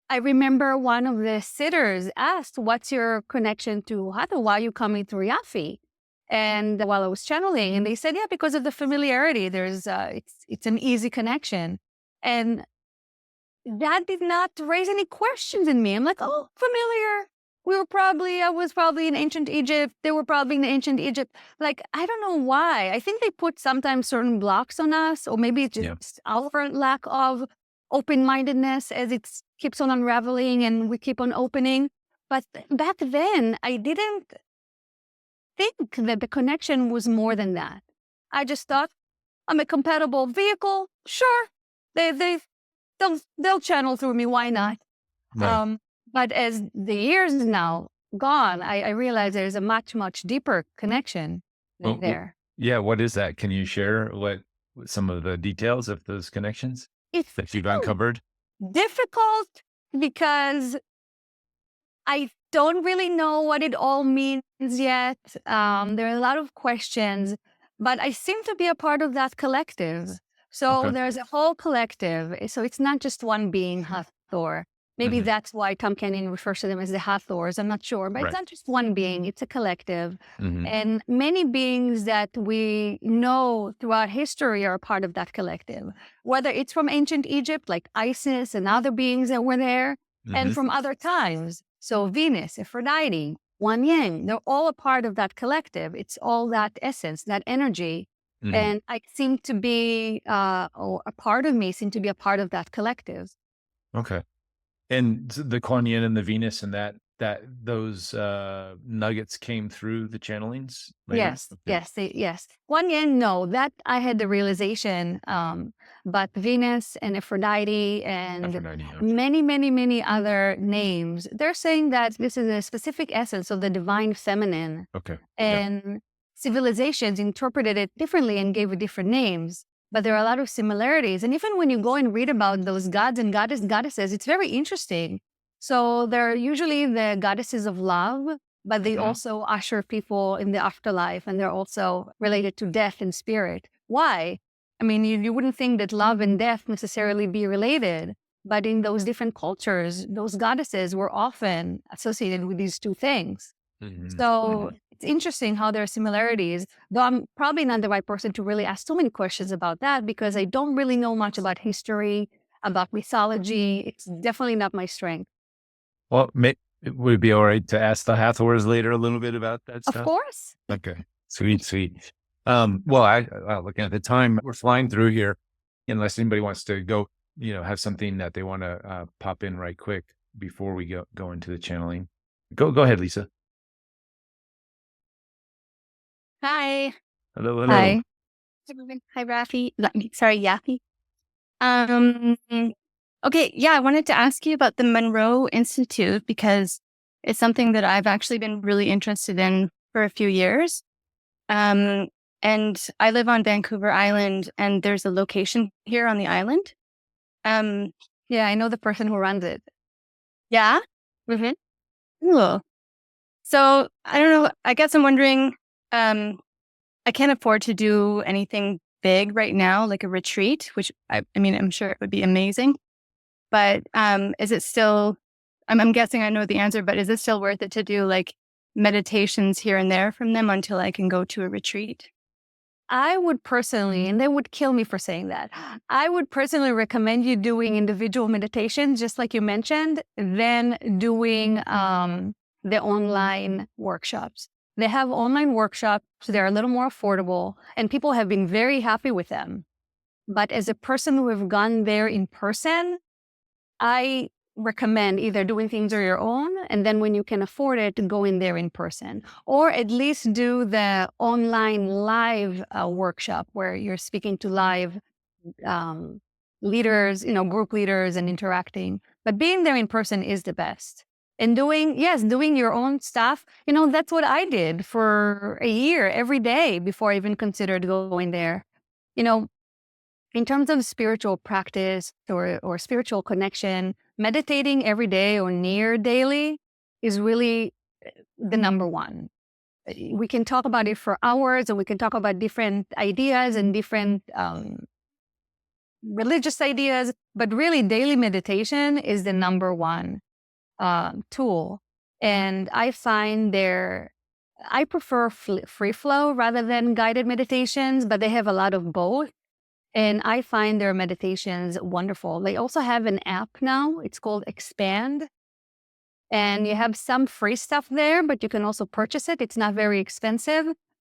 I remember one of the sitters asked, what's your connection to Hathor? Why are you coming through Yafi? And while I was channeling, and they said, yeah, because of the familiarity, there's it's an easy connection. And that did not raise any questions in me. I'm like, oh, familiar. I was probably in ancient Egypt. They were probably in ancient Egypt. Like, I don't know why. I think they put sometimes certain blocks on us, or maybe it's just our lack of open-mindedness as it keeps on unraveling and we keep on opening. But back then, I didn't think that the connection was more than that. I just thought, I'm a compatible vehicle. Sure, they'll channel through me. Why not? Right. But as the years now gone, I realize there's a much, much deeper connection there. Yeah. What is that? Can you share some of the details of those connections that you've uncovered? Difficult because I don't really know what it all means yet. There are a lot of questions, but I seem to be a part of that collective. So there's a whole collective. So it's not just one being, Hathor. Maybe that's why Tom Kenyon refers to them as the Hathors. I'm not sure, but it's not just one being, it's a collective. And many beings that we know throughout history are a part of that collective, whether it's from ancient Egypt, like Isis and other beings that were there, and from other times. So Venus, Aphrodite, Wan Yang, they're all a part of that collective. It's all that essence, that energy. And I seem to be, or a part of me seemed to be a part of that collective. Okay. And the Kuan Yin and the Venus and those nuggets came through the channelings later? Yes. Wan Yin, no, that I had the realization. But Venus and Aphrodite and many, many, many other names, they're saying that this is a specific essence of the divine feminine. Okay. And civilizations interpreted it differently and gave it different names. But there are a lot of similarities. And even when you go and read about those gods and goddesses, it's very interesting. So they're usually the goddesses of love, but they also usher people in the afterlife, and they're also related to death and spirit. Why? I mean, you wouldn't think that love and death necessarily be related, but in those different cultures, those goddesses were often associated with these two things. So it's interesting how there are similarities, though I'm probably not the right person to really ask too many questions about that because I don't really know much about history, about mythology. It's definitely not my strength. Well, would it be all right to ask the Hathors later a little bit about that stuff? Of course. Okay. Sweet. Well, I looking at the time, we're flying through here. Unless anybody wants to go, have something that they want to pop in right quick before we go into the channeling. Go ahead, Lisa. Hi. Hello. Hi. Hi, Rafi. Sorry, Yafi. Okay, yeah, I wanted to ask you about the Monroe Institute because it's something that I've actually been really interested in for a few years. And I live on Vancouver Island, and there's a location here on the island. Yeah, I know the person who runs it. Yeah? Cool. So, I don't know, I guess I'm wondering, I can't afford to do anything big right now, like a retreat, which I mean, I'm sure it would be amazing. But is it still, I'm guessing I know the answer, but is it still worth it to do like meditations here and there from them until I can go to a retreat? I would personally, and they would kill me for saying that, I would personally recommend you doing individual meditations, just like you mentioned, than doing the online workshops. They have online workshops. They're a little more affordable, and people have been very happy with them. But as a person who have gone there in person, I recommend either doing things on your own, and then when you can afford it, go in there in person, or at least do the online live workshop where you're speaking to live leaders, group leaders and interacting. But being there in person is the best. And doing your own stuff. That's what I did for a year every day before I even considered going there. In terms of spiritual practice or spiritual connection, meditating every day or near daily is really the number one. We can talk about it for hours, and we can talk about different ideas and different religious ideas, but really daily meditation is the number one tool. And I find I prefer free flow rather than guided meditations, but they have a lot of both. And I find their meditations wonderful. They also have an app now. It's called Expand. And you have some free stuff there, but you can also purchase it. It's not very expensive.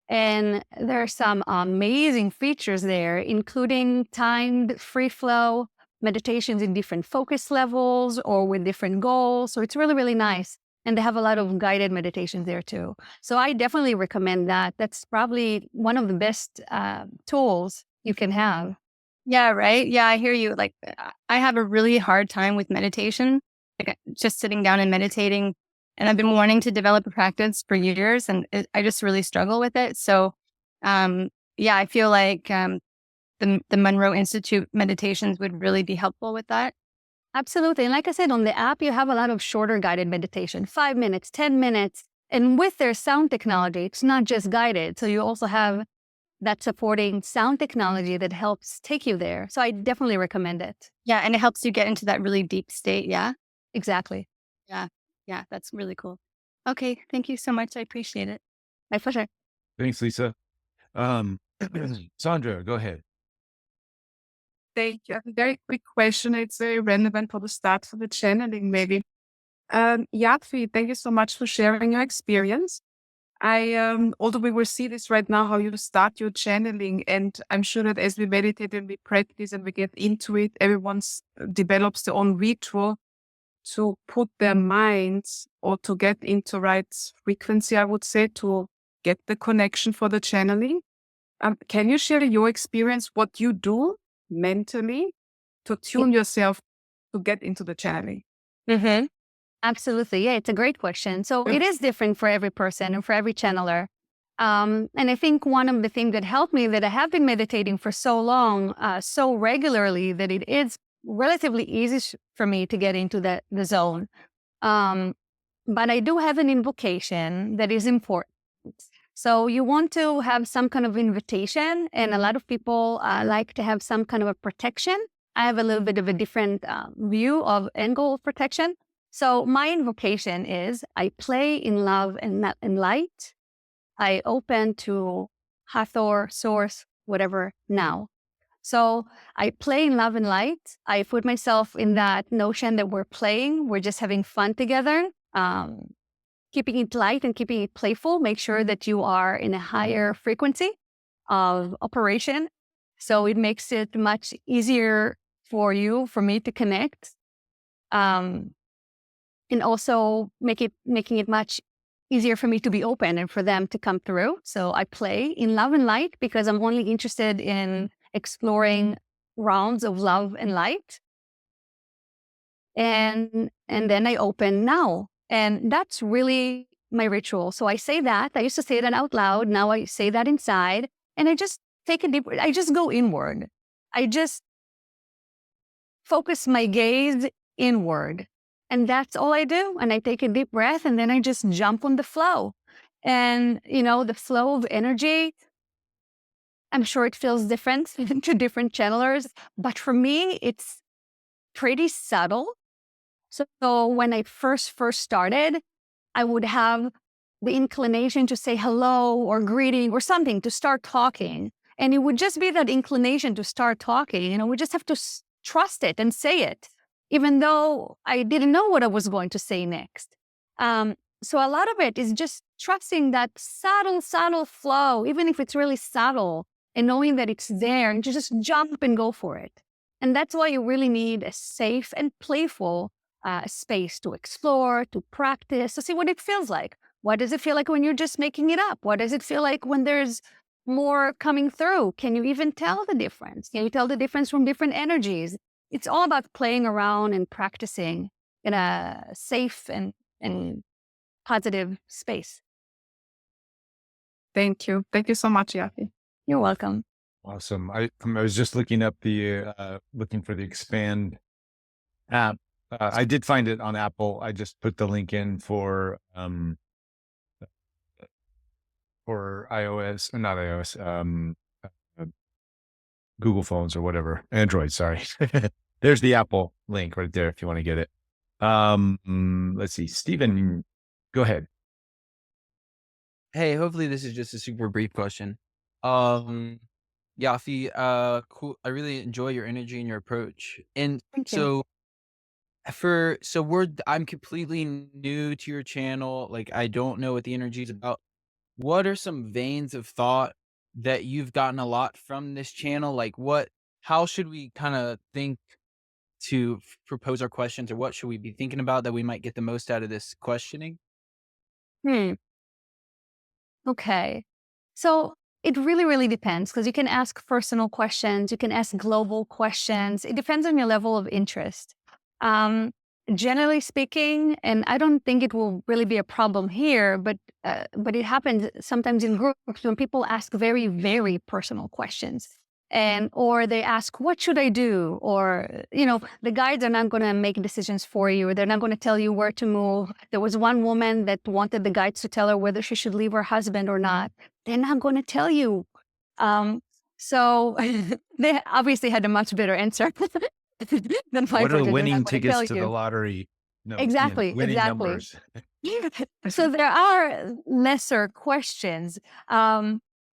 And there are some amazing features there, including timed free flow meditations in different focus levels or with different goals. So it's really, really nice. And they have a lot of guided meditations there too. So I definitely recommend that. That's probably one of the best tools you can have. Yeah, right. Yeah, I hear you. Like, I have a really hard time with meditation, like just sitting down and meditating. And I've been wanting to develop a practice for years, and I just really struggle with it. So, yeah, I feel like the Monroe Institute meditations would really be helpful with that. Absolutely. And like I said, on the app, you have a lot of shorter guided meditation, 5 minutes, 10 minutes. And with their sound technology, it's not just guided. So you also have that supporting sound technology that helps take you there. So I definitely recommend it. Yeah, and it helps you get into that really deep state. Yeah, exactly. Yeah, that's really cool. Okay, thank you so much. I appreciate it. My pleasure. Thanks, Lisa. Sandra, go ahead. Thank you. I have a very quick question. It's very relevant for the start for the channeling, maybe. Yafi, thank you so much for sharing your experience. Although we will see this right now, how you start your channeling, and I'm sure that as we meditate and we practice and we get into it, everyone develops their own ritual to put their minds or to get into right frequency, I would say, to get the connection for the channeling. Can you share your experience, what you do mentally to tune yourself to get into the channeling? Mm-hmm. Absolutely. Yeah, it's a great question. So it is different for every person and for every channeler. And I think one of the things that helped me, that I have been meditating for so long, so regularly, that it is relatively easy for me to get into the zone. But I do have an invocation that is important. So you want to have some kind of invitation, and a lot of people like to have some kind of a protection. I have a little bit of a different view of angle of protection. So my invocation is, I play in love and light. I open to Hathor, source, whatever, now. So I play in love and light. I put myself in that notion that we're playing. We're just having fun together, keeping it light and keeping it playful. Make sure that you are in a higher frequency of operation. So it makes it much easier for me to connect. And also making it much easier for me to be open and for them to come through. So I play in love and light because I'm only interested in exploring realms of love and light. And then I open now. And that's really my ritual. So I say that. I used to say that out loud. Now I say that inside. And I just I just go inward. I just focus my gaze inward. And that's all I do. And I take a deep breath, and then I just jump on the flow. And, the flow of energy, I'm sure it feels different to different channelers. But for me, it's pretty subtle. So when I first started, I would have the inclination to say hello or greeting or something, to start talking. And it would just be that inclination to start talking. We just have to trust it and say it, even though I didn't know what I was going to say next. So a lot of it is just trusting that subtle flow, even if it's really subtle, and knowing that it's there, and just jump and go for it. And that's why you really need a safe and playful space to explore, to practice, to see what it feels like. What does it feel like when you're just making it up? What does it feel like when there's more coming through? Can you even tell the difference? Can you tell the difference from different energies? It's all about playing around and practicing in a safe and positive space. Thank you. Thank you so much, Yafi. You're welcome. Awesome. I was just looking up looking for the Expand app. I did find it on Apple. I just put the link in for iOS, not iOS, Google phones or whatever, Android. Sorry. There's the Apple link right there if you want to get it. Let's see, Stephen, go ahead. Hey, hopefully this is just a super brief question. Yafi, cool. I really enjoy your energy and your approach. And Thank you. I'm completely new to your channel. Like, I don't know what the energy is about. What are some veins of thought that you've gotten a lot from this channel? Like, how should we kind of think to propose our questions, or what should we be thinking about that we might get the most out of this questioning? Hmm. Okay. So it really, really depends, because you can ask personal questions, you can ask global questions. It depends on your level of interest. Generally speaking, and I don't think it will really be a problem here, but it happens sometimes in groups when people ask very, very personal questions. Or they ask, what should I do? Or, the guides are not going to make decisions for you. They're not going to tell you where to move. There was one woman that wanted the guides to tell her whether she should leave her husband or not. They're not going to tell you. So they obviously had a much better answer than my What are the version. winning They're not gonna tell tickets to the you. lottery? No, Exactly, winning exactly. numbers. So there are lesser questions.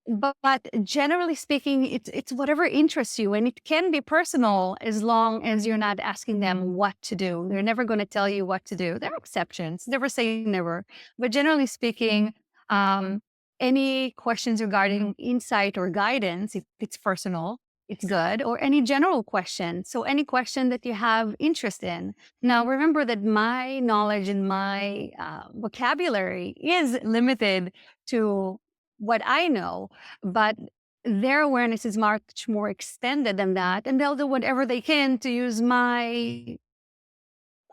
But generally speaking, it's whatever interests you, and it can be personal as long as you're not asking them what to do. They're never going to tell you what to do. There are exceptions. Never say never. But generally speaking, any questions regarding insight or guidance, if it's personal, it's good, or any general question. So any question that you have interest in. Now, remember that my knowledge and my vocabulary is limited to what I know, but their awareness is much more extended than that, and they'll do whatever they can to use my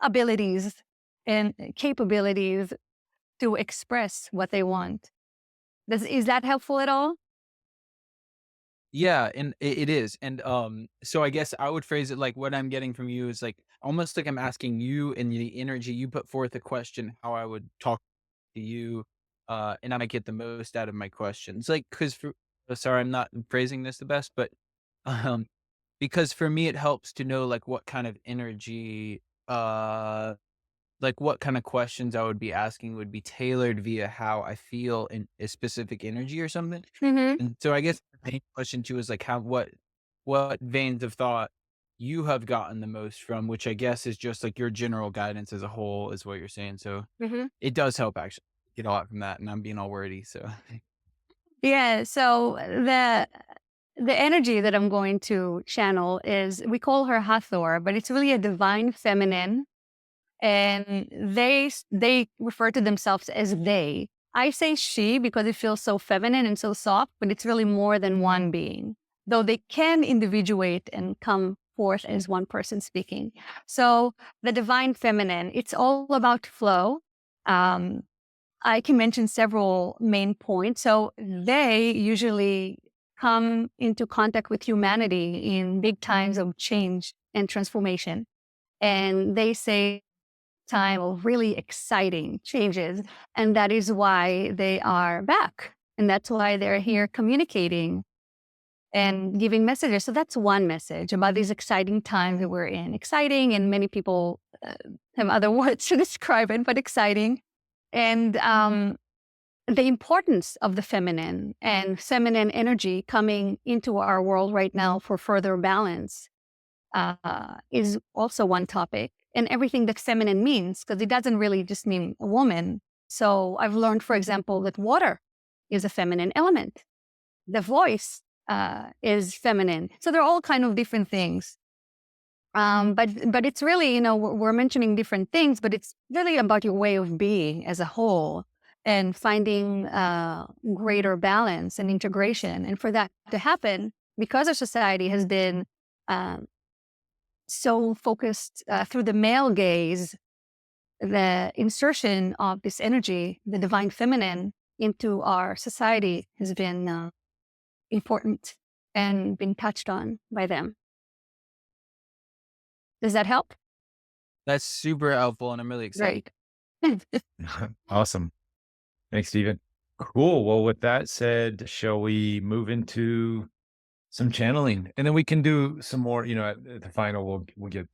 abilities and capabilities to express what they want. Is that helpful at all? Yeah, and it is. And so I guess I would phrase it like, what I'm getting from you is like almost like I'm asking you in the energy you put forth a question, how I would talk to you, and I might get the most out of my questions. Like, sorry, I'm not phrasing this the best, but um, because for me it helps to know like what kind of energy, like what kind of questions I would be asking would be tailored via how I feel in a specific energy or something. Mm-hmm. And so I guess the main question too is like what veins of thought you have gotten the most from, which I guess is just like your general guidance as a whole is what you're saying. So Mm-hmm. it does help actually get a lot from that, and I'm being all wordy. So Yeah. So the energy that I'm going to channel is, we call her Hathor, but it's really a divine feminine. And they refer to themselves as they. I say she because it feels so feminine and so soft, but it's really more than one being, though they can individuate and come forth as one person speaking. So the divine feminine, it's all about flow. I can mention several main points. So they usually come into contact with humanity in big times of change and transformation. And they say time of really exciting changes. And that is why they are back. And that's why they're here communicating and giving messages. So that's one message about these exciting times that we're in. Exciting, and many people have other words to describe it, but exciting. And the importance of the feminine and feminine energy coming into our world right now for further balance is also one topic. And everything that feminine means, because it doesn't really just mean a woman. So I've learned, for example, that water is a feminine element. The voice is feminine. So they're all kind of different things. But it's really, we're mentioning different things, but it's really about your way of being as a whole. and finding greater balance and integration. And for that to happen, because our society has been so focused through the male gaze, the insertion of this energy, the divine feminine, into our society has been important and been touched on by them. Does that help? That's super helpful, and I'm really excited. Great. Awesome. Thanks, Stephen. Cool. Well, with that said, shall we move into some channeling, and then we can do some more. At the final, we'll get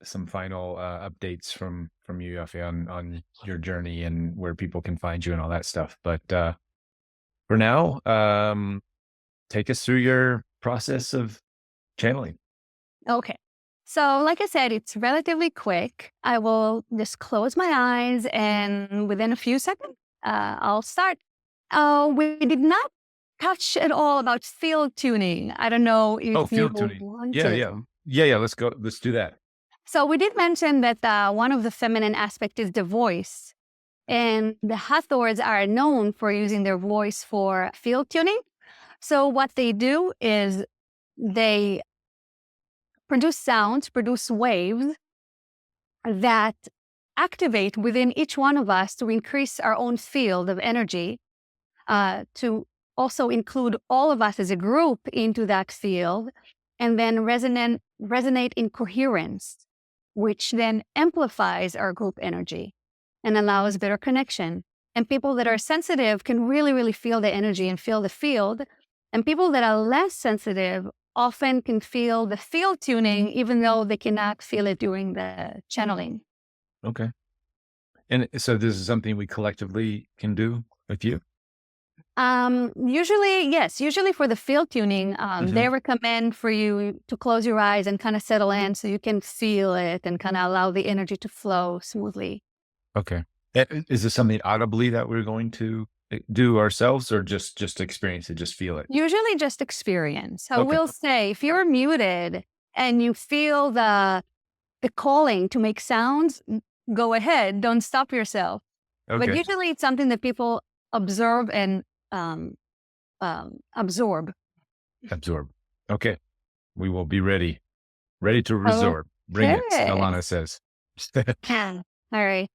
some final updates from you, Yafi, on your journey and where people can find you and all that stuff. But for now, take us through your process of channeling. Okay. So, like I said, it's relatively quick. I will just close my eyes, and within a few seconds, I'll start. We did not touch at all about field tuning. I don't know if you Field tuning. want Yeah, to. yeah. Let's go. Let's do that. So we did mention that one of the feminine aspect is the voice. And the Hathors are known for using their voice for field tuning. So what they do is they produce sounds, produce waves that activate within each one of us to increase our own field of energy, to also include all of us as a group into that field, and then resonate in coherence, which then amplifies our group energy and allows better connection. And people that are sensitive can really, really feel the energy and feel the field. And people that are less sensitive often can feel the field tuning, even though they cannot feel it during the channeling. Okay. And so this is something we collectively can do with you? Usually, yes. Usually for the field tuning, they recommend for you to close your eyes and kind of settle in so you can feel it and kind of allow the energy to flow smoothly. Okay. Is this something audibly that we're going to do ourselves, or just experience it, just feel it? Usually just experience. I Okay. will say, if you're muted and you feel the calling to make sounds, go ahead. Don't stop yourself. But Okay. usually it's something that people observe and absorb. Absorb. Okay. We will be ready. Ready to resorb. Bring it, Okay. Alana says. All right.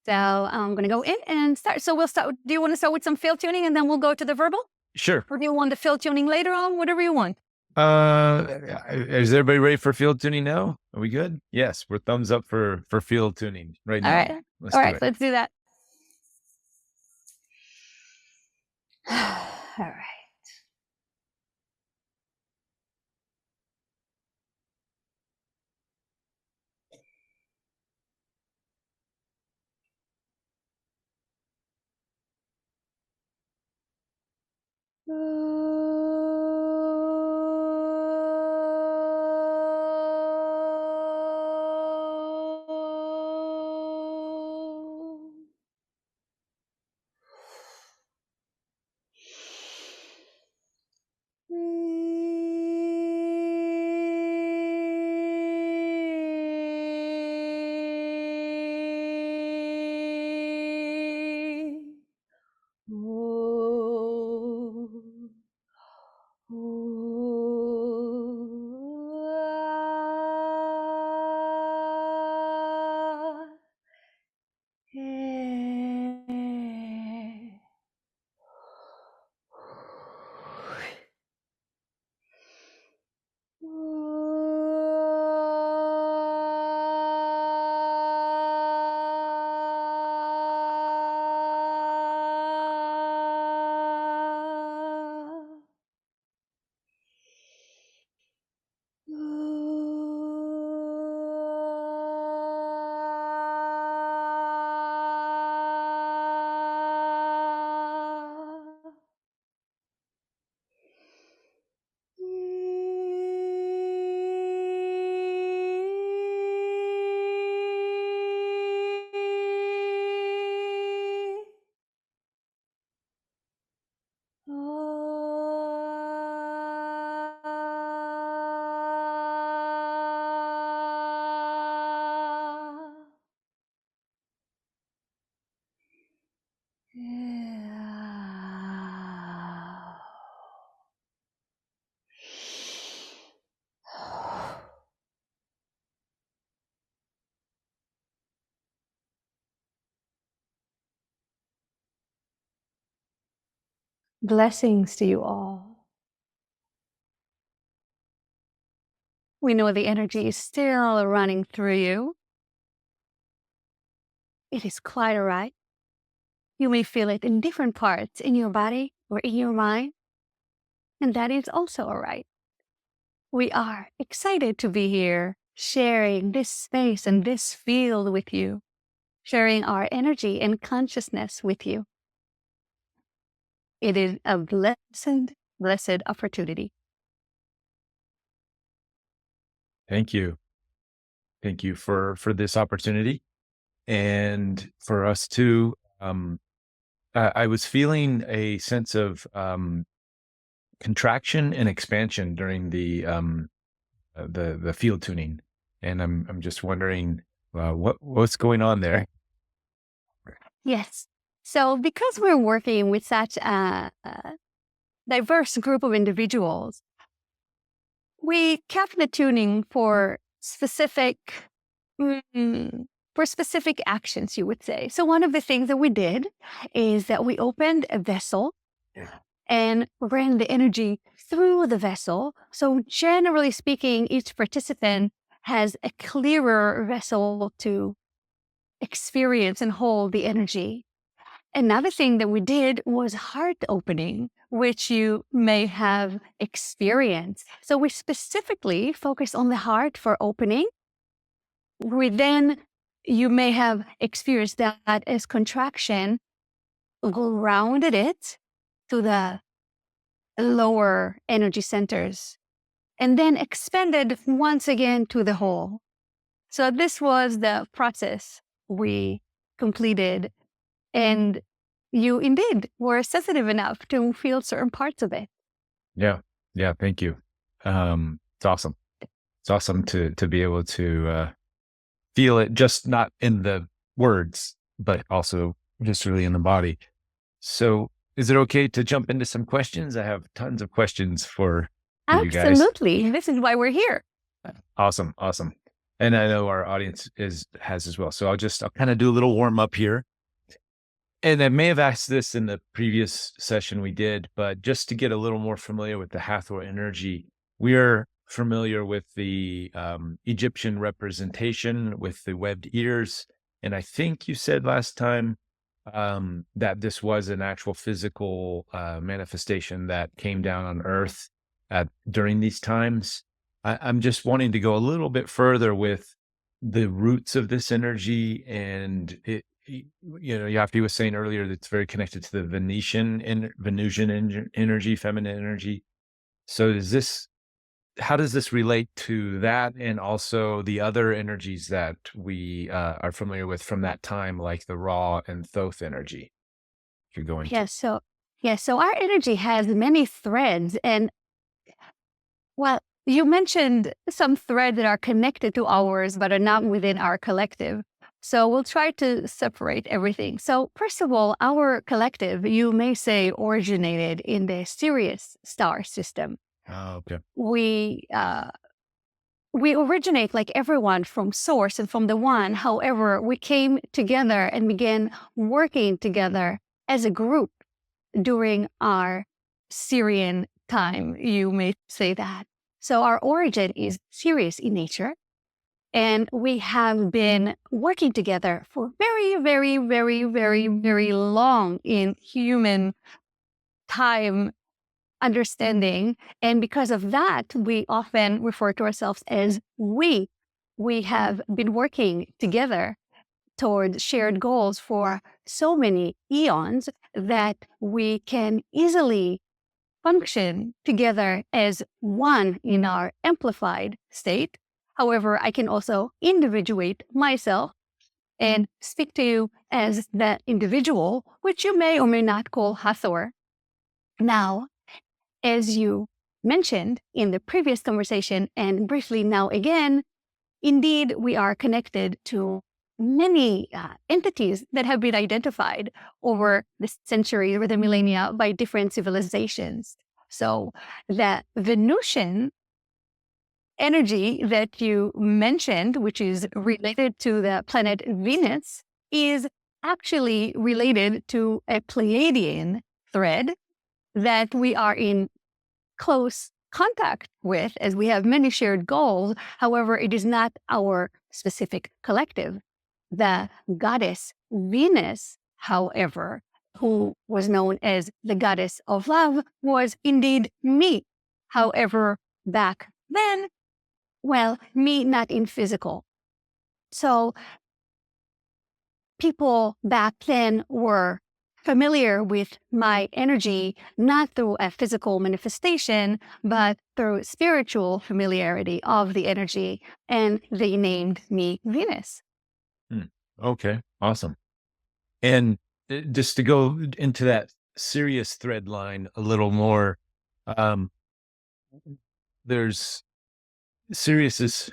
So I'm going to go in and start. So we'll start. Do you want to start with some field tuning and then we'll go to the verbal? Sure. Or do you want the field tuning later on? Whatever you want. Is everybody ready for field tuning now? Are we good? Yes, we're thumbs up for field tuning right now. All right. Let's All do right. it. Let's do that. All right. Blessings to you all. We know the energy is still running through you. It is quite all right. You may feel it in different parts in your body or in your mind, and that is also all right. We are excited to be here, sharing this space and this field with you, sharing our energy and consciousness with you. It is a blessed opportunity. Thank you. Thank you for this opportunity. And for us to, I was feeling a sense of contraction and expansion during the field tuning, and I'm just wondering what's going on there. Yes. So because we're working with such a diverse group of individuals, we kept the tuning for specific actions, you would say. So one of the things that we did is that we opened a vessel and ran the energy through the vessel. So generally speaking, each participant has a clearer vessel to experience and hold the energy. Another thing that we did was heart opening, which you may have experienced. So we specifically focused on the heart for opening. You may have experienced that as contraction, grounded it to the lower energy centers, and then expanded once again to the whole. So this was the process we completed, and you indeed were sensitive enough to feel certain parts of it. Yeah, thank you. It's awesome. It's awesome to be able to feel it, just not in the words, but also just really in the body. So is it okay to jump into some questions? I have tons of questions for you guys. Absolutely. This is why we're here. Awesome. And I know our audience has as well. So I'll kind of do a little warm up here. And I may have asked this in the previous session we did, but just to get a little more familiar with the Hathor energy, we are familiar with the Egyptian representation with the webbed ears. And I think you said last time that this was an actual physical manifestation that came down on Earth during these times. I'm just wanting to go a little bit further with the roots of this energy, and Yafi was saying earlier that it's very connected to the Venusian energy, feminine energy. So how does this relate to that, and also the other energies that we are familiar with from that time, like the Ra and Thoth energy? If you're going So our energy has many threads, and well, you mentioned some threads that are connected to ours, but are not within our collective. So we'll try to separate everything. So first of all, our collective, you may say, originated in the Sirius star system. Oh, okay. We originate, like everyone, from source and from the one. However, we came together and began working together as a group during our Syrian time, you may say that. So our origin is Sirius in nature, and we have been working together for very, very, very, very, very long in human time understanding. And because of that, we often refer to ourselves as we. We have been working together towards shared goals for so many eons that we can easily function together as one in our amplified state. However, I can also individuate myself and speak to you as that individual, which you may or may not call Hathor. Now, as you mentioned in the previous conversation and briefly now again, indeed, we are connected to many entities that have been identified over the centuries or the millennia by different civilizations. So the Venusian energy that you mentioned, which is related to the planet Venus, is actually related to a Pleiadian thread that we are in close contact with, as we have many shared goals. However, it is not our specific collective. The goddess Venus, however, who was known as the goddess of love, was indeed me. However, back then, well, me not in physical. So people back then were familiar with my energy, not through a physical manifestation, but through spiritual familiarity of the energy. And they named me Venus. Okay, awesome. And just to go into that Sirius thread line a little more, there's Sirius is,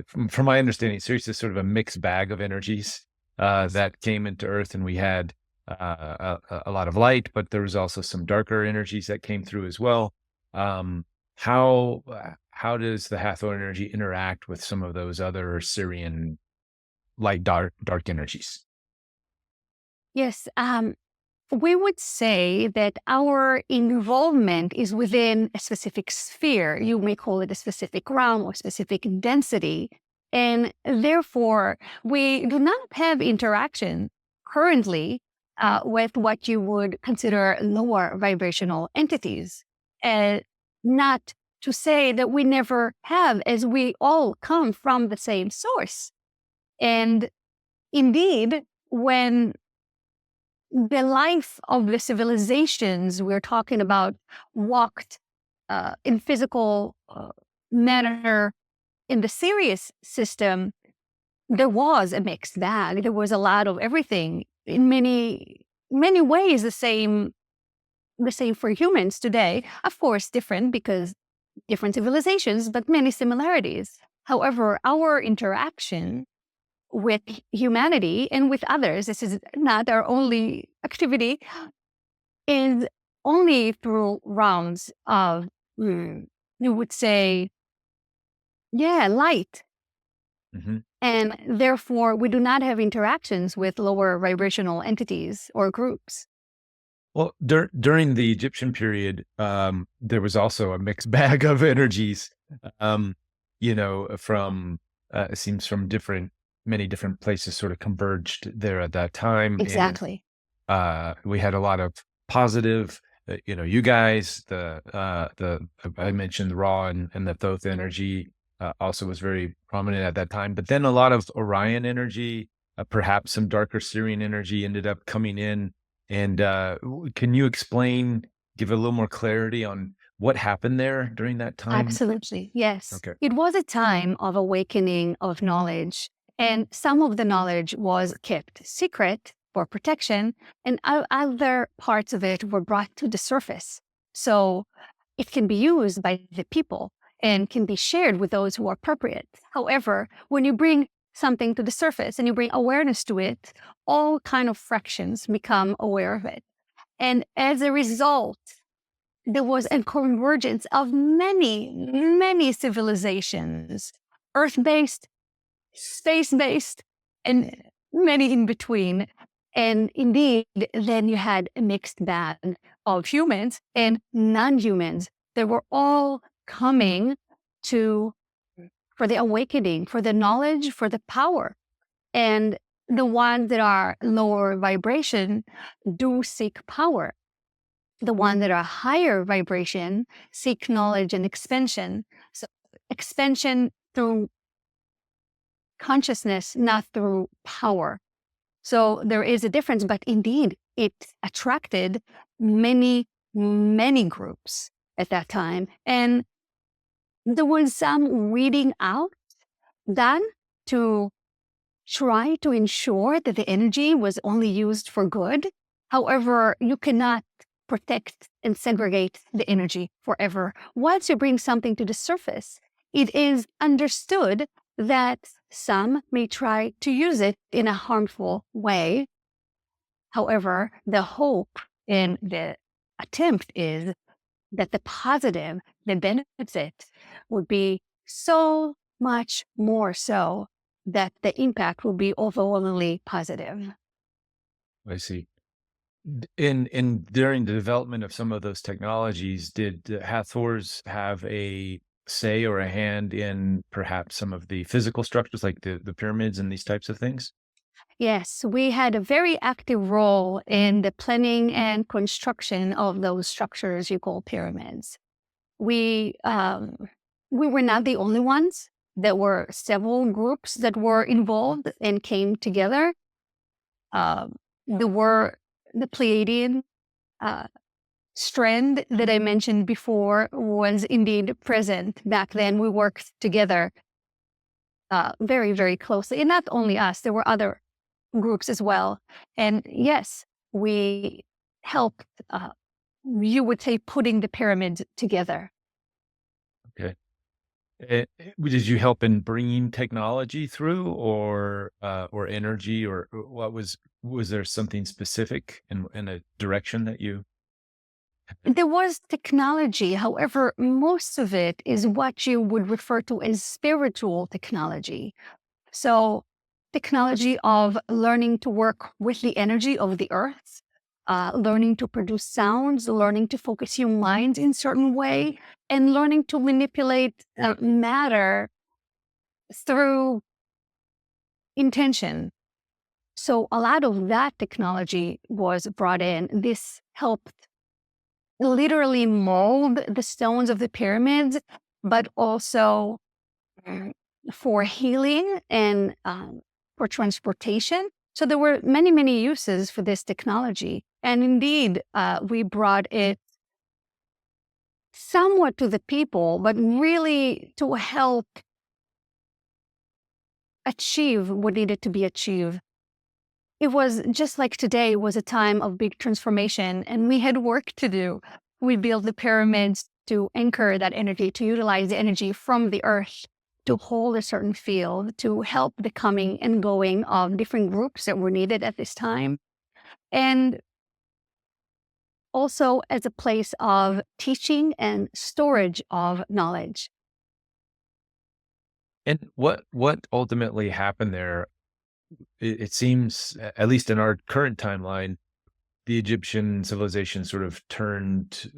from my understanding, Sirius is sort of a mixed bag of energies that came into Earth, and we had a lot of light, but there was also some darker energies that came through as well. How does the Hathor energy interact with some of those other Sirian light dark energies? Yes, we would say that our involvement is within a specific sphere. You may call it a specific realm or specific density. And therefore, we do not have interaction currently with what you would consider lower vibrational entities. Not to say that we never have, as we all come from the same source. And indeed, when the life of the civilizations we're talking about walked in physical manner in the Sirius system, there was a mixed bag. There was a lot of everything. In many ways, the same for humans today. Of course, different because different civilizations, but many similarities. However, our interaction with humanity and with others, this is not our only activity, is only through rounds of, you would say, light. Mm-hmm. And therefore, we do not have interactions with lower vibrational entities or groups. Well, during the Egyptian period, there was also a mixed bag of energies, from, it seems from many different places sort of converged there at that time. Exactly. And, we had a lot of positive, you guys, I mentioned the Ra and the Thoth energy also was very prominent at that time. But then a lot of Orion energy, perhaps some darker Sirian energy ended up coming in. And can you give a little more clarity on what happened there during that time? Absolutely. Yes. Okay. It was a time of awakening of knowledge. And some of the knowledge was kept secret for protection, and other parts of it were brought to the surface. So it can be used by the people and can be shared with those who are appropriate. However, when you bring something to the surface and you bring awareness to it, all kind of fractions become aware of it. And as a result, there was a convergence of many civilizations, Earth-based, space-based, and many in between. And indeed, then you had a mixed bag of humans and non-humans that were all coming for the awakening, for the knowledge, for the power. And the ones that are lower vibration do seek power. The ones that are higher vibration seek knowledge and expansion. So expansion through consciousness, not through power. So there is a difference, but indeed, it attracted many groups at that time. And there was some weeding out done to try to ensure that the energy was only used for good. However, you cannot protect and segregate the energy forever. Once you bring something to the surface, it is understood that some may try to use it in a harmful way. However, the hope and the attempt is that the positive, the benefit would be so much more so that the impact will be overwhelmingly positive. I see. In during the development of some of those technologies, did the Hathors have a say or a hand in perhaps some of the physical structures, like the pyramids and these types of things? Yes, we had a very active role in the planning and construction of those structures you call pyramids. We were not the only ones. There were several groups that were involved and came together. There were the Pleiadian strand that I mentioned before was indeed present back then. We worked together very, very closely. And not only us, there were other groups as well. And yes, we helped, you would say, putting the pyramid together. Okay. Did you help in bringing technology through, or energy, or what was there something specific in a direction that you? There was technology. However, most of it is what you would refer to as spiritual technology. So, technology of learning to work with the energy of the earth, learning to produce sounds, learning to focus your mind in certain way, and learning to manipulate matter through intention. So a lot of that technology was brought in. This helped literally mold the stones of the pyramids, but also for healing and for transportation. So there were many, many uses for this technology. And indeed, we brought it somewhat to the people, but really to help achieve what needed to be achieved. It was just like today was a time of big transformation, and we had work to do. We built the pyramids to anchor that energy, to utilize the energy from the earth, to hold a certain field, to help the coming and going of different groups that were needed at this time. And also as a place of teaching and storage of knowledge. And what ultimately happened there? It seems, at least in our current timeline, the Egyptian civilization sort of turned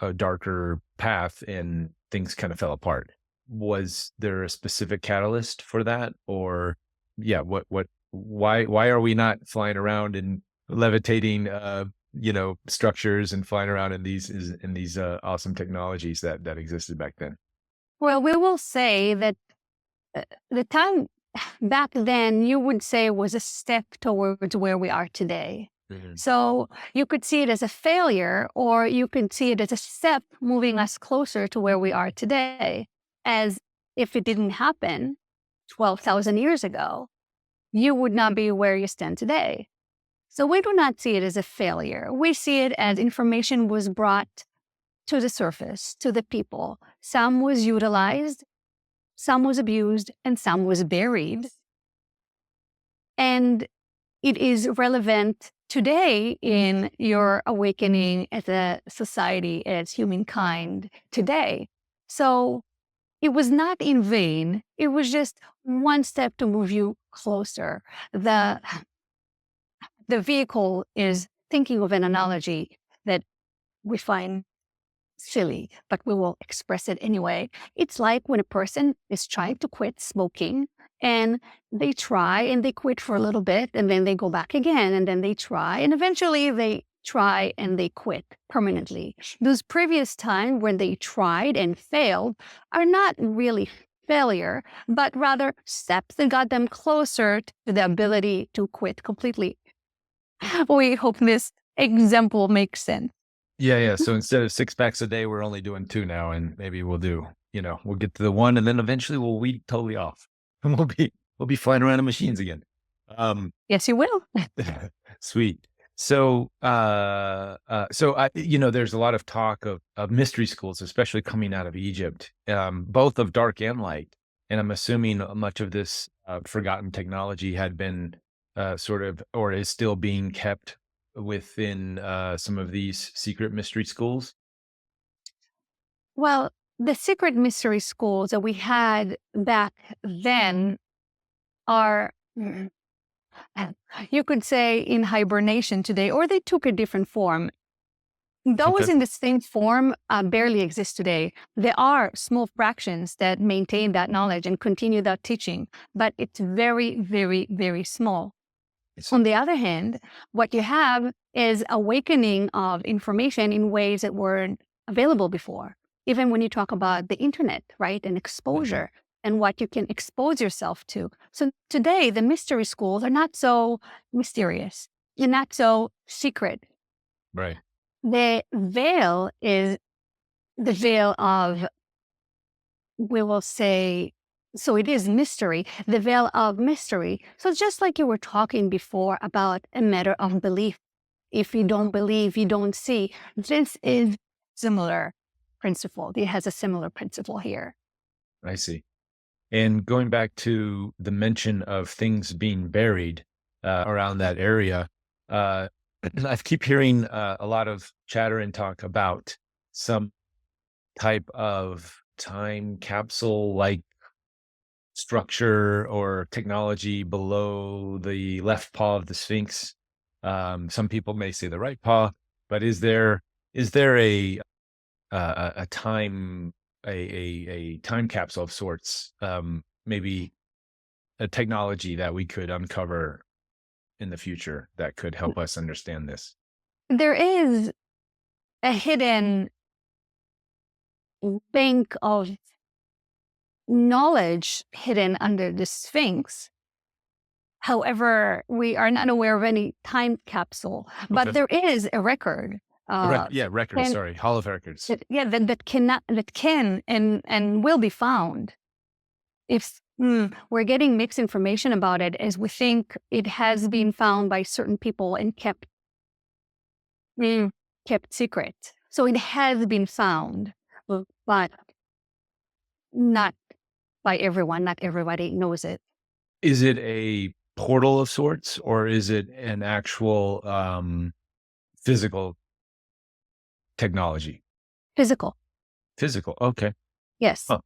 a darker path, and things kind of fell apart. Was there a specific catalyst for that, or yeah, why are we not flying around and levitating, structures and flying around in these awesome technologies that existed back then? Well, we will say that the time back then, you would say, was a step towards where we are today. Mhm. So you could see it as a failure, or you could see it as a step moving us closer to where we are today. As if it didn't happen 12,000 years ago, you would not be where you stand today. So we do not see it as a failure. We see it as information was brought to the surface, to the people. Some was utilized, some was abused, and some was buried. And it is relevant today in your awakening as a society, as humankind today. So it was not in vain. It was just one step to move you closer. The vehicle is thinking of an analogy that we find silly, but we will express it anyway. It's like when a person is trying to quit smoking, and they try and they quit for a little bit, and then they go back again, and then they try, and eventually they try and they quit permanently. Those previous times when they tried and failed are not really failure, but rather steps that got them closer to the ability to quit completely. We hope this example makes sense. Yeah. So instead of 6 packs a day, we're only doing 2 now, and maybe we'll get to the 1, and then eventually we'll weed totally off, and we'll be flying around in machines again. Yes, you will. Sweet. So, there's a lot of talk of mystery schools, especially coming out of Egypt, both of dark and light. And I'm assuming much of this forgotten technology had been sort of, or is still being kept within some of these secret mystery schools. Well, the secret mystery schools that we had back then are, you could say, in hibernation today, or they took a different form. Those Okay. in the same form barely exist today. There are small fractions that maintain that knowledge and continue that teaching, but it's very, very, very small. On the other hand, what you have is awakening of information in ways that weren't available before. Even when you talk about the internet, right, and exposure and what you can expose yourself to. So today, the mystery schools are not so mysterious and not so secret. Right. The veil is the veil of, we will say, so it is mystery, the veil of mystery. So just like you were talking before about a matter of belief, if you don't believe, you don't see. This is similar principle. It has a similar principle here. I see. And going back to the mention of things being buried around that area, I keep hearing a lot of chatter and talk about some type of time capsule like structure or technology below the left paw of the Sphinx. Some people may say the right paw, but is there a time a time capsule of sorts, maybe a technology that we could uncover in the future that could help us understand this? There is a hidden bank of knowledge hidden under the Sphinx. However, we are not aware of any time capsule, but Okay. there is a record. Records. and- Sorry, Hall of Records. that can and will be found. If we're getting mixed information about it, as we think it has been found by certain people and kept secret. So it has been found, but not by everyone. Not everybody knows it. Is it a portal of sorts, or is it an actual physical technology? Physical. Physical. Okay. Yes. Huh.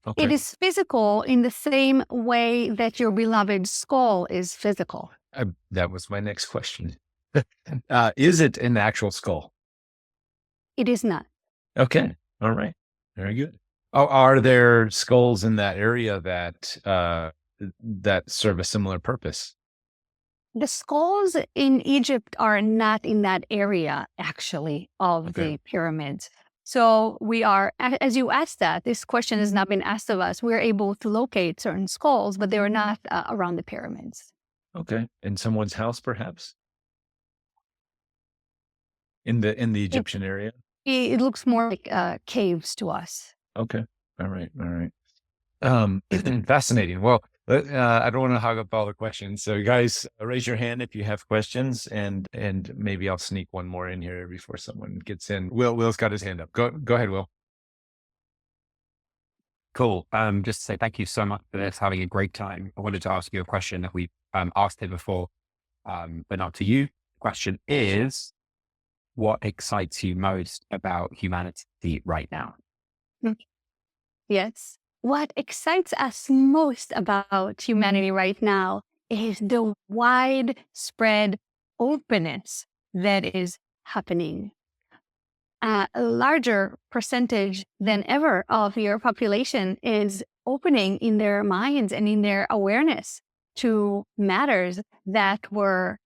Okay. It is physical in the same way that your beloved skull is physical. That was my next question. Is it an actual skull? It is not. Okay. All right. Very good. Oh, are there skulls in that area that serve a similar purpose? The skulls in Egypt are not in that area, actually, of Okay. the pyramids. So we are, as you asked that, this question has not been asked of us. We're able to locate certain skulls, but they are not around the pyramids. Okay. In someone's house, perhaps? In the Egyptian area? It looks more like caves to us. Okay. All right. All right. Fascinating. Well, I don't want to hog up all the questions. So you guys raise your hand if you have questions, and maybe I'll sneak one more in here before someone gets in. Will's got his hand up. Go ahead, Will. Cool. Just to say thank you so much for this, having a great time. I wanted to ask you a question that we asked here before, but not to you. The question is, what excites you most about humanity right now? Yes. What excites us most about humanity right now is the widespread openness that is happening. A larger percentage than ever of your population is opening in their minds and in their awareness to matters that were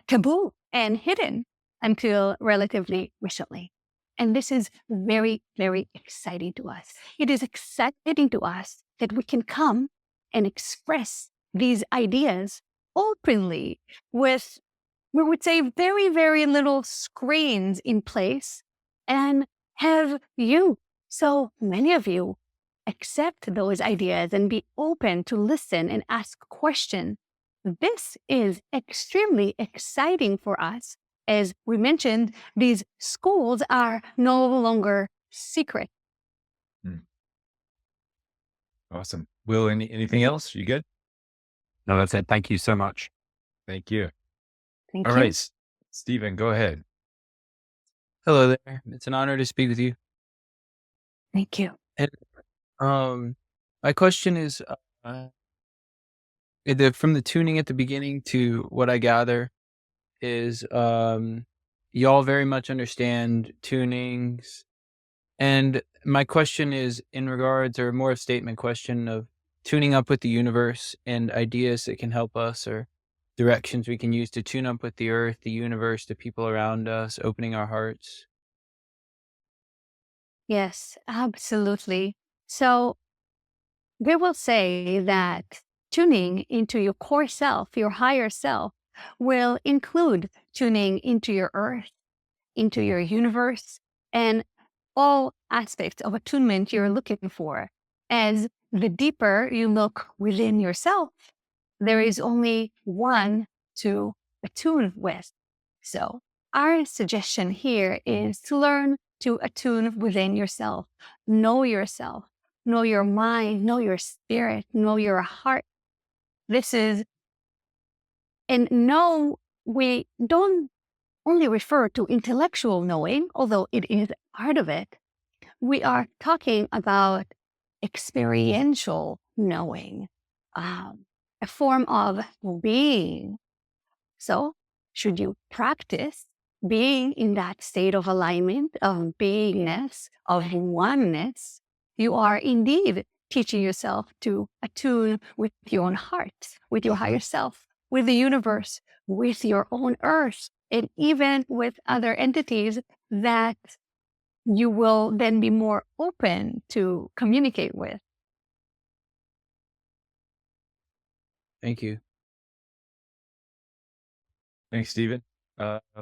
taboo and hidden until relatively recently. And this is very, very exciting to us. It is exciting to us that we can come and express these ideas openly with, we would say, very, very little screens in place, and have you, so many of you, accept those ideas and be open to listen and ask questions. This is extremely exciting for us. As we mentioned, these schools are no longer secret. Awesome. Will, anything else? You good? No, that's it. Thank you so much. Thank you. Thank All you. right, Stephen, go ahead. Hello there. It's an honor to speak with you. Thank you. And my question is, from the tuning at the beginning to what I gather is, y'all very much understand tunings. And my question is in regards, or more of a statement question of tuning up with the universe and ideas that can help us, or directions we can use to tune up with the earth, the universe, the people around us, opening our hearts. Yes, absolutely. So we will say that tuning into your core self, your higher self, will include tuning into your earth, into your universe, and all aspects of attunement you're looking for. As the deeper you look within yourself, there is only one to attune with. So our suggestion here is to learn to attune within yourself, know your mind, know your spirit, know your heart. And no, we don't only refer to intellectual knowing, although it is part of it. We are talking about experiential knowing, a form of being. So, should you practice being in that state of alignment, of beingness, of oneness, you are indeed teaching yourself to attune with your own heart, with your higher self, with the universe, with your own earth, and even with other entities that you will then be more open to communicate with. Thank you. Thanks, Stephen.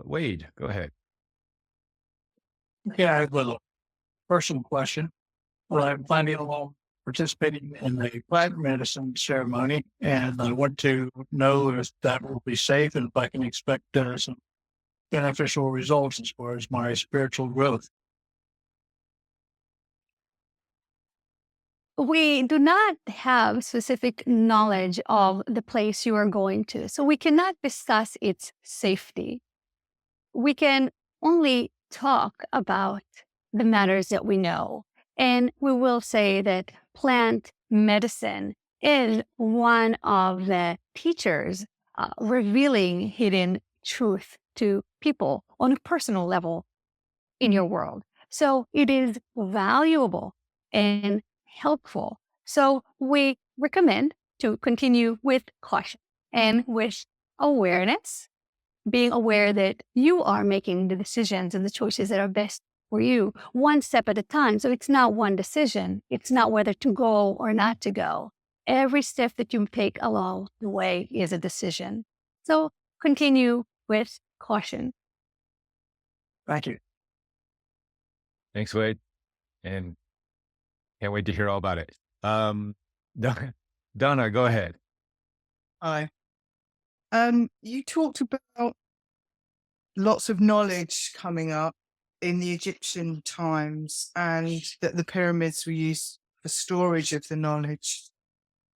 Wade, go ahead. Yeah, I have a personal question. Well, I'm planning on participating in the plant medicine ceremony, and I want to know if that will be safe and if I can expect some beneficial results as far as my spiritual growth. We do not have specific knowledge of the place you are going to, so we cannot discuss its safety. We can only talk about the matters that we know. And we will say that plant medicine is one of the teachers revealing hidden truth to people on a personal level in your world. So it is valuable and helpful. So we recommend to continue with caution and with awareness, being aware that you are making the decisions and the choices that are best for you, one step at a time. So it's not one decision. It's not whether to go or not to go. Every step that you take along the way is a decision. So continue with caution. Thank you. Thanks, Wade. And can't wait to hear all about it. Donna, go ahead. Hi. You talked about lots of knowledge coming up in the Egyptian times and that the pyramids were used for storage of the knowledge.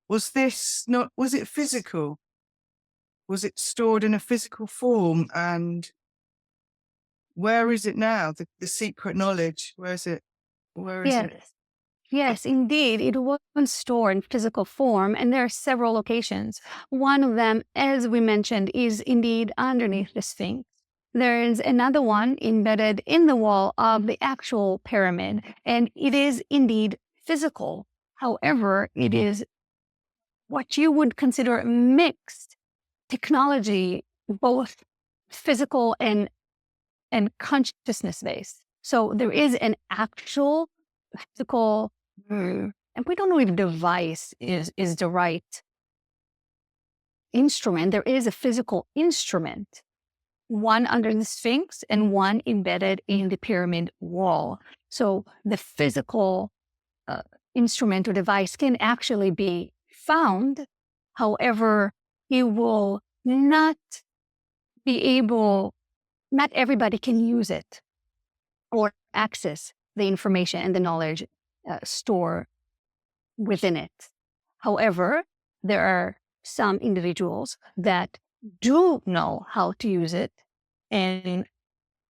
Was it physical? Was it stored in a physical form? And where is it now? The secret knowledge, where is it? Yes, indeed. It was stored in physical form, and there are several locations. One of them, as we mentioned, is indeed underneath the Sphinx. There is another one embedded in the wall of the actual pyramid, and it is indeed physical. However, it is what you would consider mixed technology, both physical and consciousness-based. So there is an actual physical, and we don't know if device is the right instrument. There is a physical instrument, one under the Sphinx and one embedded in the pyramid wall. So the physical instrument or device can actually be found. However, it will not be able, not everybody can use it or access the information and the knowledge stored within it. However, there are some individuals that do know how to use it and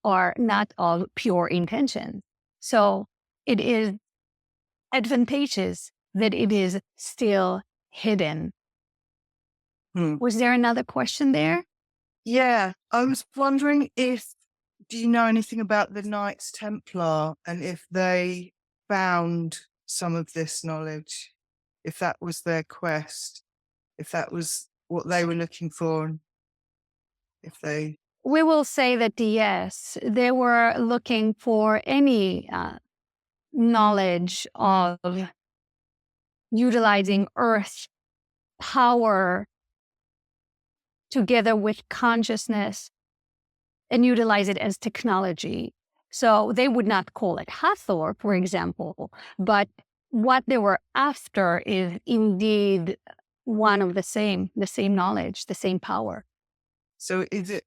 are not all pure intention. So it is advantageous that it is still hidden. Was there another question there? Yeah, I was wondering do you know anything about the Knights Templar and if they found some of this knowledge, if that was their quest, if that was what they were looking for, and if they... We will say that yes, they were looking for any knowledge of utilizing Earth power together with consciousness and utilize it as technology. So they would not call it Hathor, for example, but what they were after is indeed one of the same knowledge, the same power. So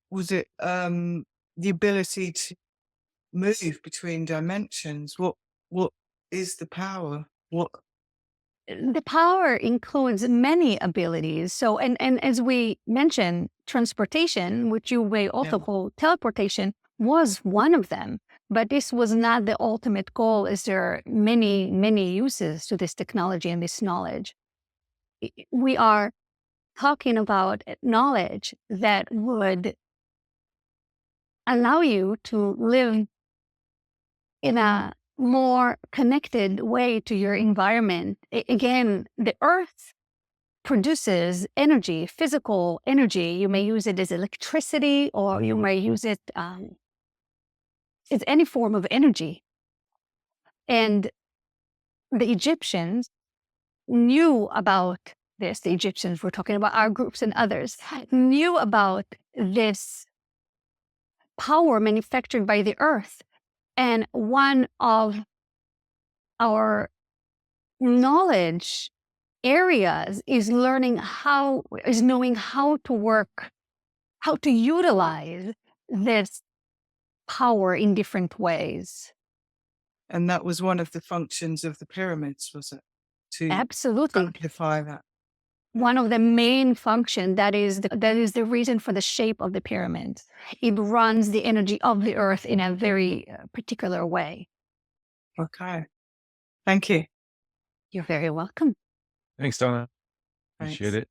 was it the ability to move between dimensions? What is the power? The power includes many abilities. So, and as we mentioned, transportation, which you may also call teleportation, was one of them. But this was not the ultimate goal, as there are many, many uses to this technology and this knowledge. We are talking about knowledge that would allow you to live in a more connected way to your environment. Again, the Earth produces energy, physical energy. You may use it as electricity, or you may use it as any form of energy. And the Egyptians knew about this. The Egyptians, we're talking about our groups and others, knew about this power manufactured by the Earth. And one of our knowledge areas is knowing how to work, how to utilize this power in different ways. And that was one of the functions of the pyramids, was it? To Absolutely. amplify that. One of the main functions, that is the reason for the shape of the pyramid. It runs the energy of the Earth in a very particular way. Okay. Thank you. You're very welcome. Thanks, Donna. Thanks. Appreciate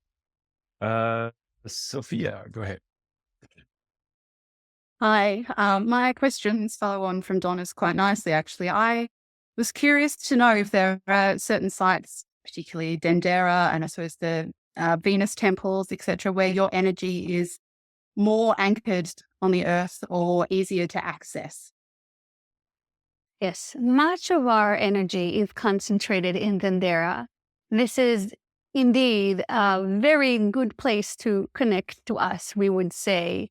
it. Sophia, go ahead. Hi. My questions follow on from Donna's quite nicely, actually. I was curious to know if there are certain sites, particularly Dendera and I suppose the Venus temples, etc., where your energy is more anchored on the Earth or easier to access. Yes, much of our energy is concentrated in Dendera. This is indeed a very good place to connect to us, we would say,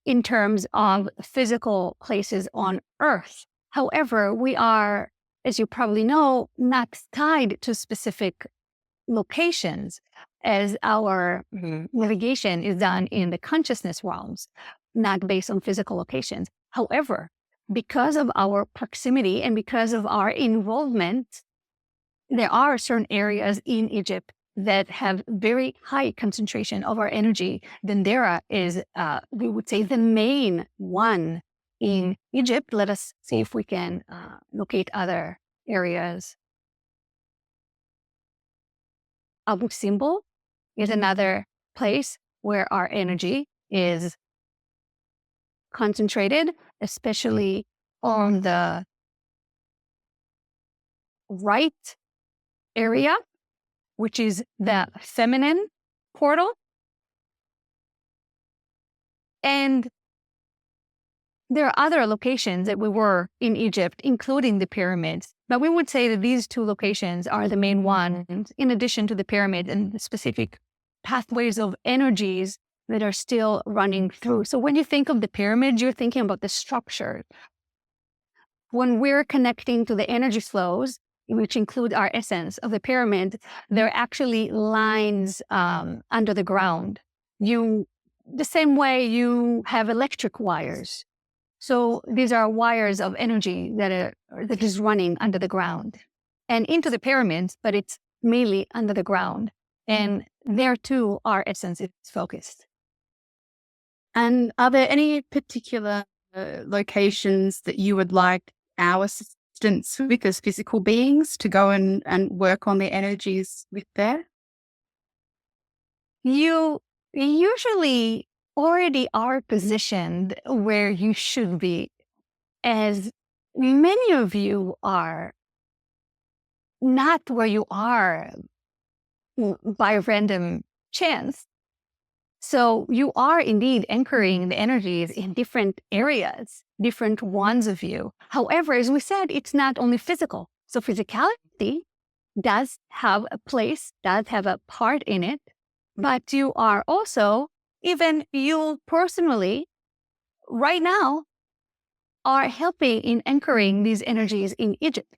in terms of physical places on Earth. However, we are, as you probably know, not tied to specific locations, as our navigation is done in the consciousness realms, not based on physical locations. However, because of our proximity and because of our involvement, there are certain areas in Egypt that have very high concentration of our energy. Dendera is, we would say, the main one in Egypt. Let us see if we can locate other areas. Abu Simbel is another place where our energy is concentrated, especially on the right area, which is the feminine portal. And there are other locations that we were in Egypt, including the pyramids. But we would say that these two locations are the main ones, in addition to the pyramid and the specific pathways of energies that are still running through. So when you think of the pyramid, you're thinking about the structure. When we're connecting to the energy flows, which include our essence of the pyramid, there are actually lines under the ground. The same way you have electric wires. So these are wires of energy that is running under the ground. and into the pyramids, but it's mainly under the ground. And there too, our essence is focused. And are there any particular locations that you would like our assistants with as physical beings to go and work on the energies with there? You usually already are positioned where you should be, as many of you are not where you are by random chance. So you are indeed anchoring the energies in different areas, different ones of you. However, as we said, it's not only physical. So physicality does have a place, does have a part in it, but you are also, even you personally, right now, are helping in anchoring these energies in Egypt.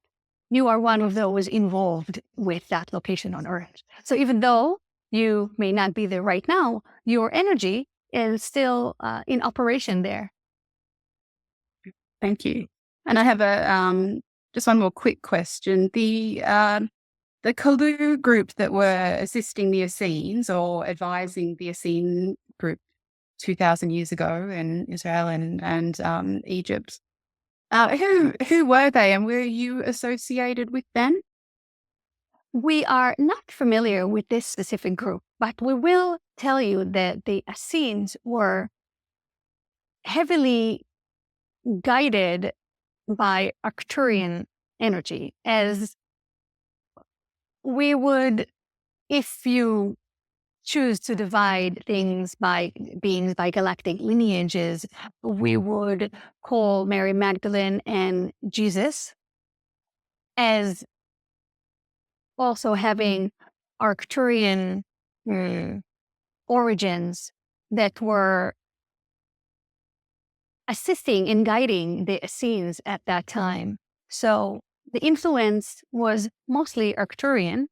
You are one of those involved with that location on Earth. So even though you may not be there right now, your energy is still in operation there. Thank you. And I have a just one more quick question. The Kalu group that were assisting the Essenes or advising the Essene group 2,000 years ago in Israel and Egypt, who were they, and were you associated with them? We are not familiar with this specific group, but we will tell you that the Essenes were heavily guided by Arcturian energy, as we would, if you choose to divide things by beings by galactic lineages, we would call Mary Magdalene and Jesus as also having Arcturian origins that were assisting in guiding the Essenes at that time. So the influence was mostly Arcturian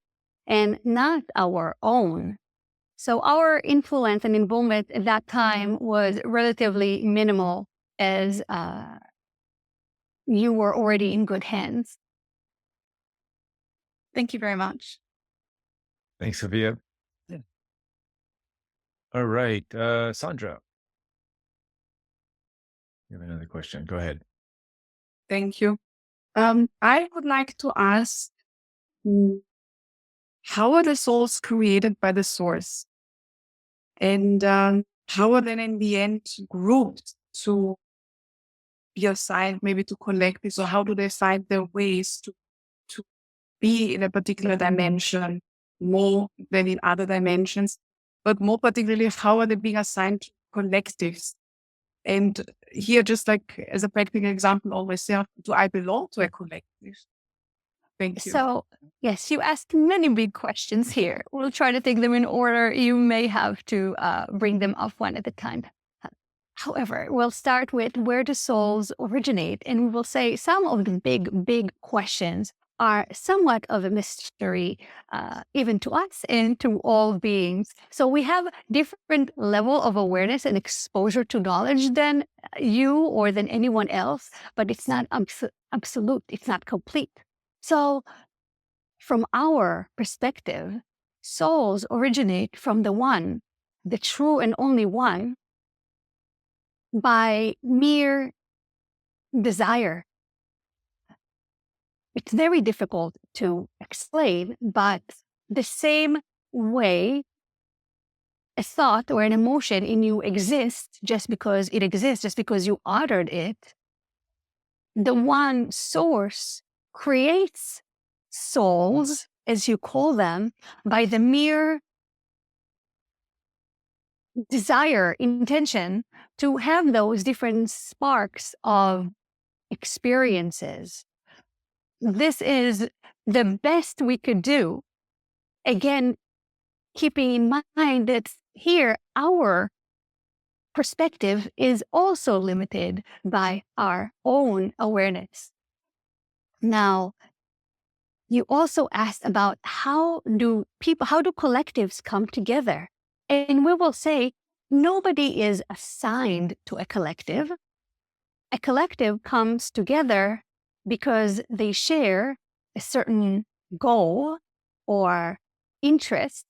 and not our own. So our influence and involvement at that time was relatively minimal, as you were already in good hands. Thank you very much. Thanks, Sophia. Yeah. All right, Sandra. You have another question. Go ahead. Thank you. I would like to ask, how are the souls created by the source? And how are then in the end grouped to be assigned, maybe to collectives, or how do they find their ways to be in a particular dimension more than in other dimensions? But more particularly, how are they being assigned to collectives? And here, just like as a practical example, always say, do I belong to a collective? Thank you. So, yes, you asked many big questions here. We'll try to take them in order. You may have to bring them up one at a time. However, we'll start with where do souls originate? And we will say some of the big questions are somewhat of a mystery, even to us and to all beings. So we have different level of awareness and exposure to knowledge than you or than anyone else, but it's not absolute. It's not complete. So from our perspective, souls originate from the one, the true and only one, by mere desire. It's very difficult to explain, but the same way a thought or an emotion in you exists just because it exists, just because you uttered it, the one source creates souls, as you call them, by the mere desire, intention to have those different sparks of experiences. This is the best we could do. Again, keeping in mind that here our perspective is also limited by our own awareness. Now, you also asked about how do collectives come together? And we will say nobody is assigned to a collective. A collective comes together because they share a certain goal or interest,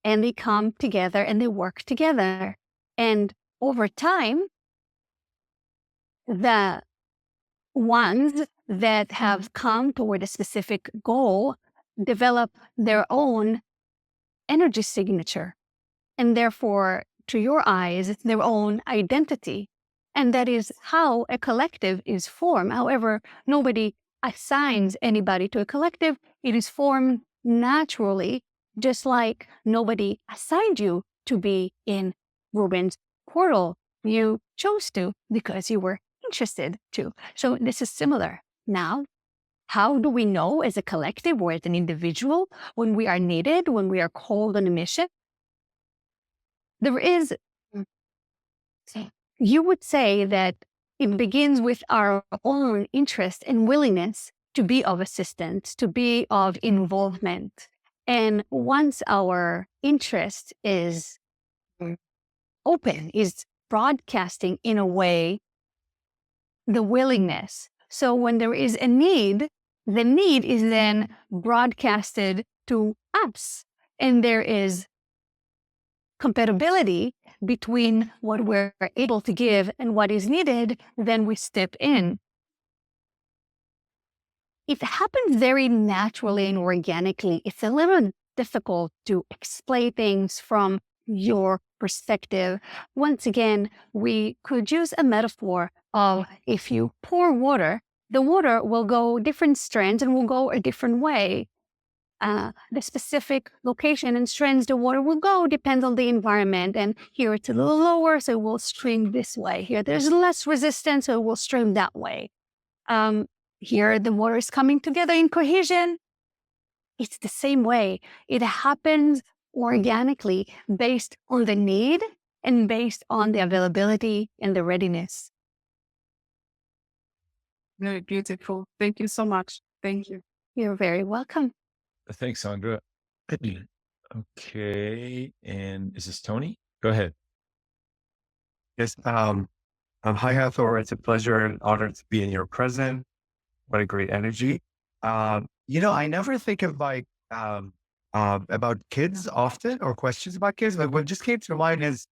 and they come together and they work together. And over time, the ones that have come toward a specific goal develop their own energy signature, and therefore, to your eyes, their own identity. And that is how a collective is formed. However, nobody assigns anybody to a collective. It is formed naturally, just like nobody assigned you to be in Reuben's portal. You chose to because you were interested to. So this is similar. Now, how do we know as a collective or as an individual when we are needed, when we are called on a mission? There is, you would say that it begins with our own interest and willingness to be of assistance, to be of involvement. And once our interest is open, is broadcasting in a way, the willingness. So when there is a need, the need is then broadcasted to us. And there is compatibility between what we're able to give and what is needed, then we step in. It happens very naturally and organically. It's a little difficult to explain things from your perspective. Once again, we could use a metaphor of if you pour water, the water will go different strands and will go a different way. The specific location and strands the water will go depends on the environment. And here it's a little lower, so it will stream this way. Here there's less resistance, so it will stream that way. Here the water is coming together in cohesion. It's the same way. It happens organically based on the need and based on the availability and the readiness. Very beautiful. Thank you so much. Thank you. You're very welcome. Thanks, Sandra. Okay. And is this Tony? Go ahead. Yes. Hi, Hathor. It's a pleasure and honor to be in your presence. What a great energy. I never think of about kids often or questions about kids, but what just came to mind is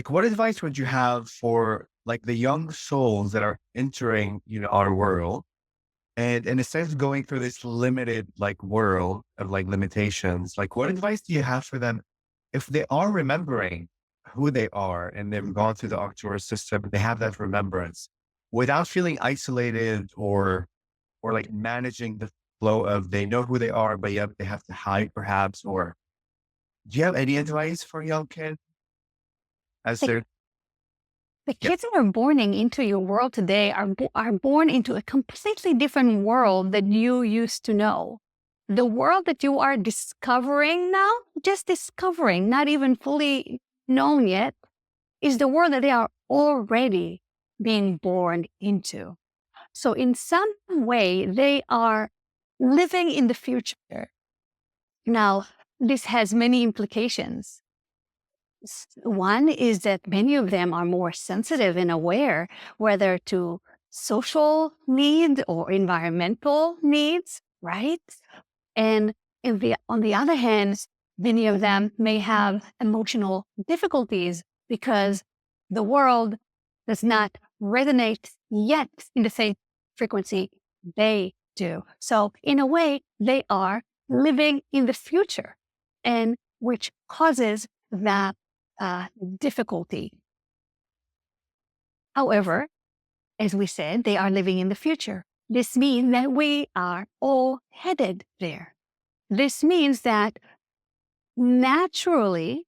what advice would you have for the young souls that are entering, our world and in a sense going through this limited world of limitations? What advice do you have for them if they are remembering who they are and they've gone through the Hathor system, they have that remembrance without feeling isolated or managing the flow of they know who they are, but yet they have to hide perhaps? Or do you have any advice for young kids as they're The kids that are born into your world today are born into a completely different world that you used to know. The world that you are discovering now, just discovering, not even fully known yet, is the world that they are already being born into. So in some way, they are living in the future. Now, this has many implications. One is that many of them are more sensitive and aware, whether to social needs or environmental needs, right? And on the other hand, many of them may have emotional difficulties because the world does not resonate yet in the same frequency they do. So in a way, they are living in the future, and which causes that difficulty. However, as we said, they are living in the future. This means that we are all headed there. This means that naturally,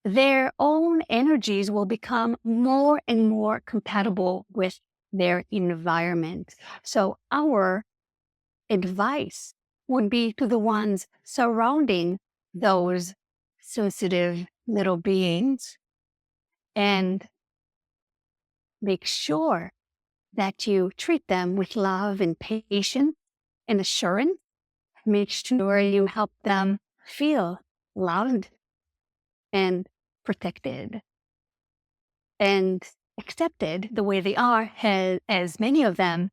their own energies will become more and more compatible with their environment. So our advice would be to the ones surrounding those sensitive little beings, and make sure that you treat them with love and patience and assurance. Make sure you help them feel loved and protected and accepted the way they are, as many of them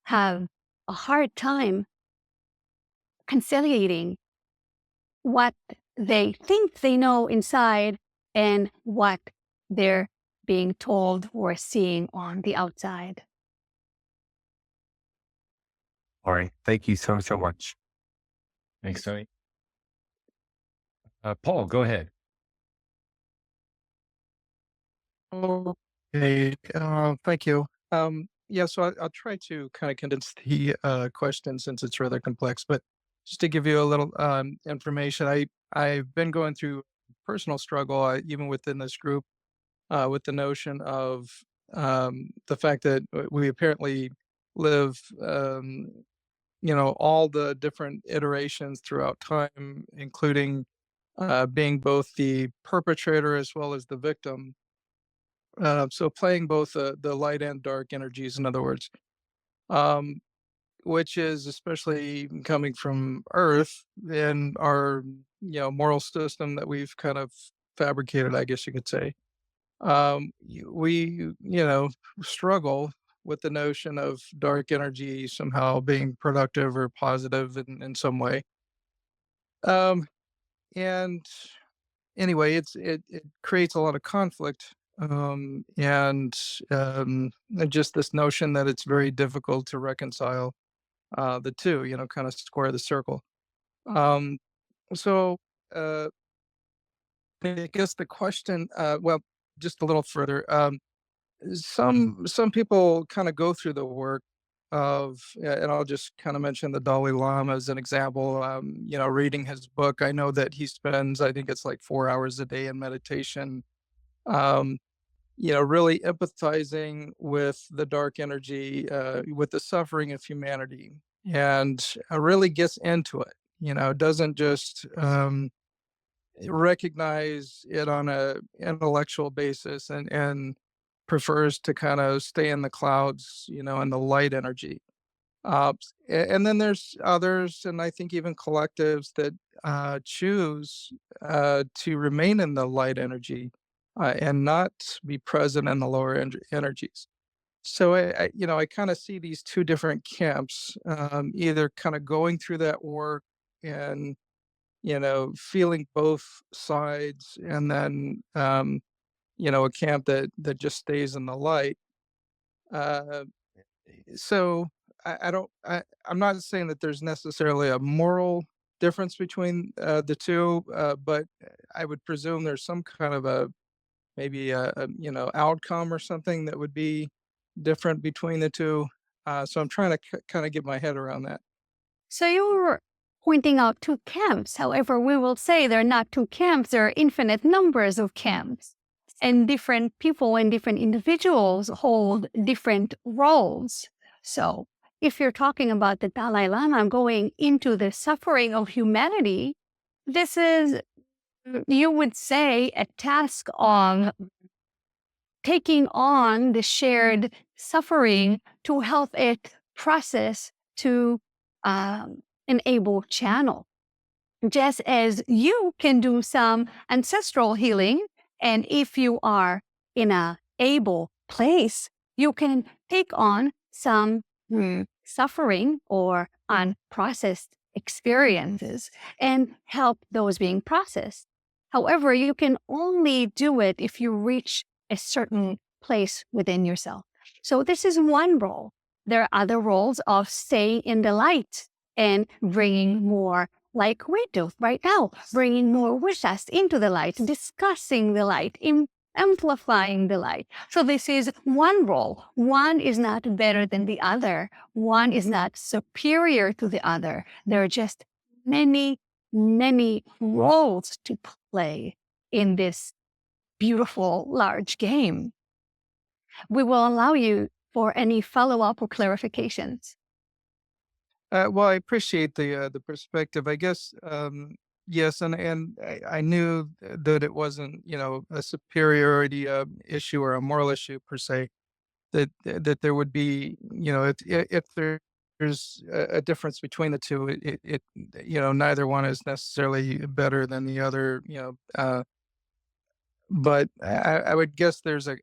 have a hard time conciliating what they think they know inside and what they're being told or seeing on the outside. All right. Thank you so much. Thanks, Tony. Paul, go ahead. Okay, thank you. Yeah, so I'll try to kind of condense the question since it's rather complex, but just to give you a little information, I've been going through personal struggle, even within this group, with the notion of the fact that we apparently live, all the different iterations throughout time, including being both the perpetrator as well as the victim. So playing both the light and dark energies, in other words, um, which is especially coming from Earth and our moral system that we've kind of fabricated, I guess you could say. We struggle with the notion of dark energy somehow being productive or positive in some way. Um, and anyway, it creates a lot of conflict, and just this notion that it's very difficult to reconcile the two, kind of square the circle. Um, so uh, I guess the question, well, just a little further. Some people kind of go through the work of, and I'll just kind of mention the Dalai Lama as an example. Reading his book, I know that he spends, I think it's like 4 hours a day in meditation. Um, really empathizing with the dark energy, with the suffering of humanity, and really gets into it. Doesn't just recognize it on a intellectual basis, and prefers to kind of stay in the clouds, in the light energy. And then there's others, and I think even collectives that choose to remain in the light energy and not be present in the lower energies. So I kind of see these two different camps, either kind of going through that work and feeling both sides, and then a camp that just stays in the light. Uh, so I'm not saying that there's necessarily a moral difference between the two, but I would presume there's some kind of a maybe a outcome or something that would be different between the two. So I'm trying to kind of get my head around that. So you're pointing out two camps. However, we will say there are not two camps, there are infinite numbers of camps. And different people and different individuals hold different roles. So if you're talking about the Dalai Lama going into the suffering of humanity, this is, you would say, a task of taking on the shared suffering to help it process to enable channel. Just as you can do some ancestral healing, and if you are in a able place, you can take on some suffering or unprocessed experiences and help those being processed. However, you can only do it if you reach a certain place within yourself. So this is one role. There are other roles of staying in the light and bringing more, like we do right now, bringing more with us into the light, discussing the light, amplifying the light. So this is one role. One is not better than the other. One is not superior to the other. There are just many, many roles to play in this beautiful, large game. We will allow you for any follow-up or clarifications. Well, I appreciate the perspective. I guess yes, and I knew that it wasn't a superiority issue or a moral issue per se. That there would be if there's a difference between the two, it neither one is necessarily better than the other. But I would guess there's a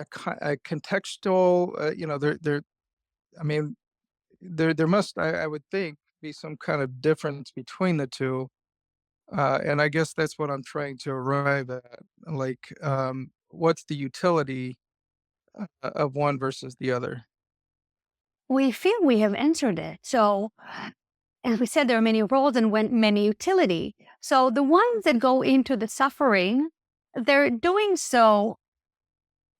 contextual. There. I mean, there must, I would think, be some kind of difference between the two. And I guess that's what I'm trying to arrive at. Like, what's the utility of one versus the other? We feel we have answered it. So, as we said, there are many roles and many utility. So the ones that go into the suffering, they're doing so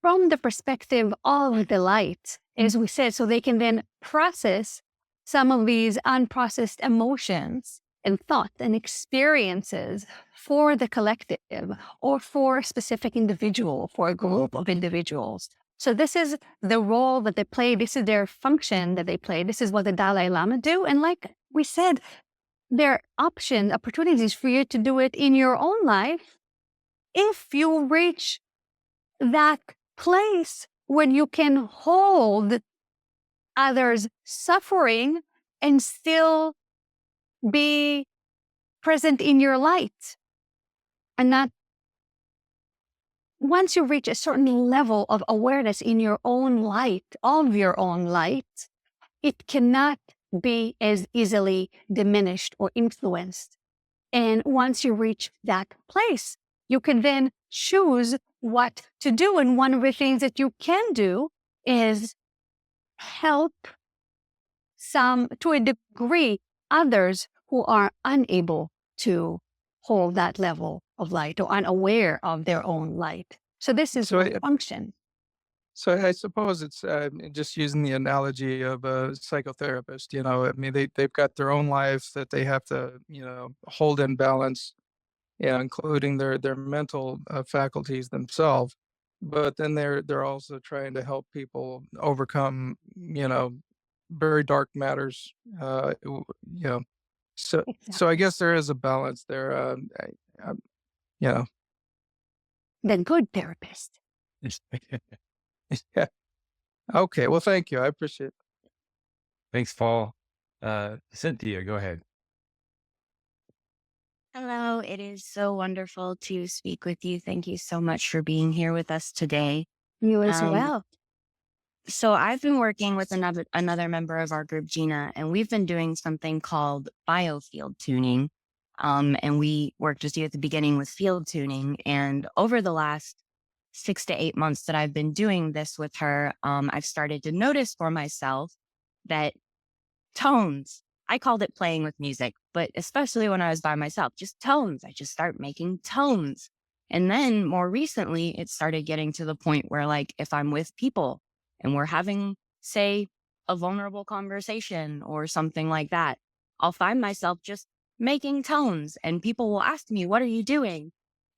from the perspective of the light, as we said, so they can then process some of these unprocessed emotions and thoughts and experiences for the collective or for a specific individual, for a group of individuals. So this is the role that they play. This is their function that they play. This is what the Dalai Lama do. And like we said, there are opportunities for you to do it in your own life if you reach that place when you can hold others' suffering and still be present in your light. And not once you reach a certain level of awareness in your own light, of your own light, it cannot be as easily diminished or influenced. And once you reach that place, you can then choose what to do. And one of the things that you can do is help to a degree, others who are unable to hold that level of light or unaware of their own light. So this is So the function. So I suppose it's just using the analogy of a psychotherapist. You know, I mean, they've got their own life that they have to, hold in balance, yeah, including their mental faculties themselves. But then they're also trying to help people overcome, very dark matters. You know, so Exactly. I guess there is a balance there. You know, The good therapist. yeah. Okay. Well, thank you. I appreciate it. Thanks, Paul. Cynthia, go ahead. Hello, it is so wonderful to speak with you. Thank you so much for being here with us today. You as Um, well. So I've been working with another member of our group, Gina, and we've been doing something called biofield tuning. And we worked with you at the beginning with field tuning. And over the last 6 to 8 months that I've been doing this with her, I've started to notice for myself that tones, I called it playing with music, but especially when I was by myself, just tones. I just start making tones. And then more recently, it started getting to the point where, like, if I'm with people and we're having, say, a vulnerable conversation or something like that, I'll find myself just making tones and people will ask me, "What are you doing?"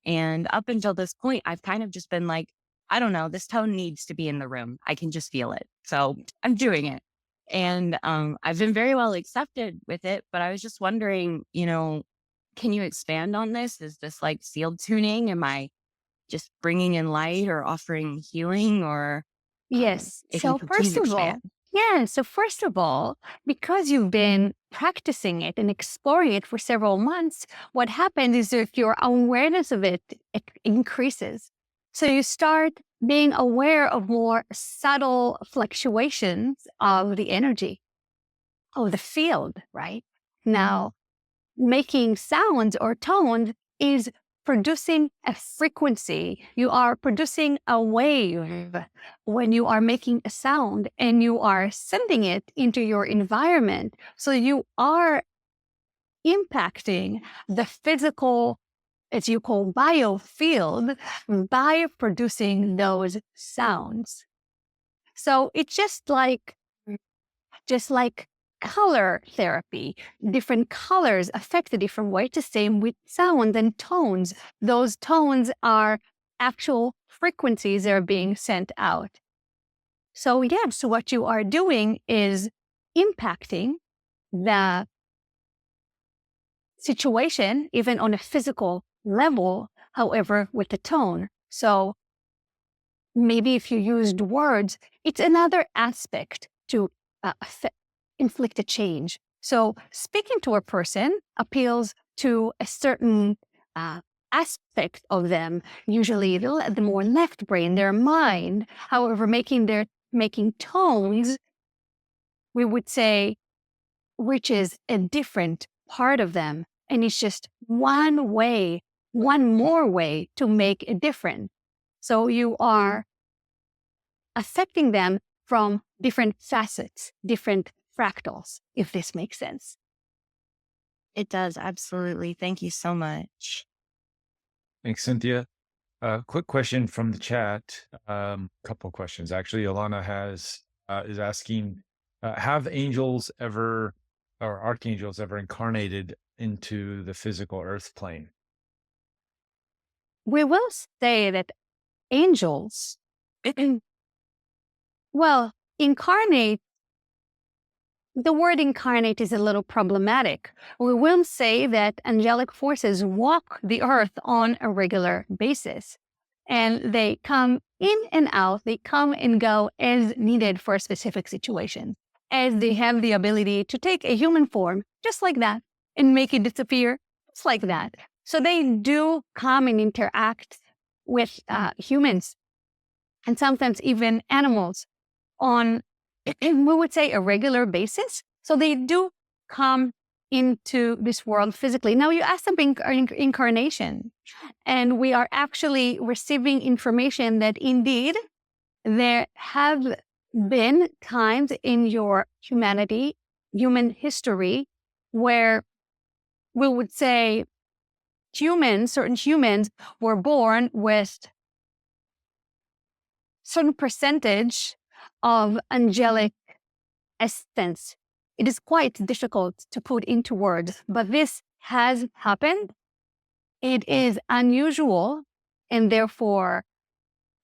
And up until this point, I've kind of just been like, I don't know, this tone needs to be in the room. I can just feel it. So I'm doing it. And I've been very well accepted with it, but I was just wondering, can you expand on this? Is this like field tuning? Am I just bringing in light or offering healing, or Yes. if you So could please first of all, expand? so first of all, because you've been practicing it and exploring it for several months, what happens is that your awareness of it increases. So you start being aware of more subtle fluctuations of the energy of the field, right? Now, making sounds or tones is producing a frequency. You are producing a wave when you are making a sound and you are sending it into your environment. So you are impacting the physical, as you call, biofield by producing those sounds. So it's just like color therapy. Different colors affect a different way. It's the same with sounds and tones. Those tones are actual frequencies that are being sent out. So so what you are doing is impacting the situation, even on a physical level, however, with the tone. So maybe if you used words, it's another aspect to inflict a change. So speaking to a person appeals to a certain aspect of them, usually the more left brain, their mind. However, making tones, we would say, which is a different part of them. And it's just one way, one more way to make a difference. So you are affecting them from different facets, different fractals, if this makes sense. It does. Absolutely. Thank you so much. Thanks, Cynthia. Quick question from the chat. Couple questions actually. Alana is asking, have angels ever or archangels ever incarnated into the physical earth plane? We will say that angels, well, incarnate, the word incarnate is a little problematic. We will say that angelic forces walk the earth on a regular basis, and they come in and out, they come and go as needed for a specific situation, as they have the ability to take a human form just like that and make it disappear just like that. So they do come and interact with humans and sometimes even animals on, we would say, a regular basis. So they do come into this world physically. Now, you asked about incarnation, and we are actually receiving information that indeed there have been times in your human history, where we would say certain humans were born with certain percentage of angelic essence. It is quite difficult to put into words, but this has happened. It is unusual, and therefore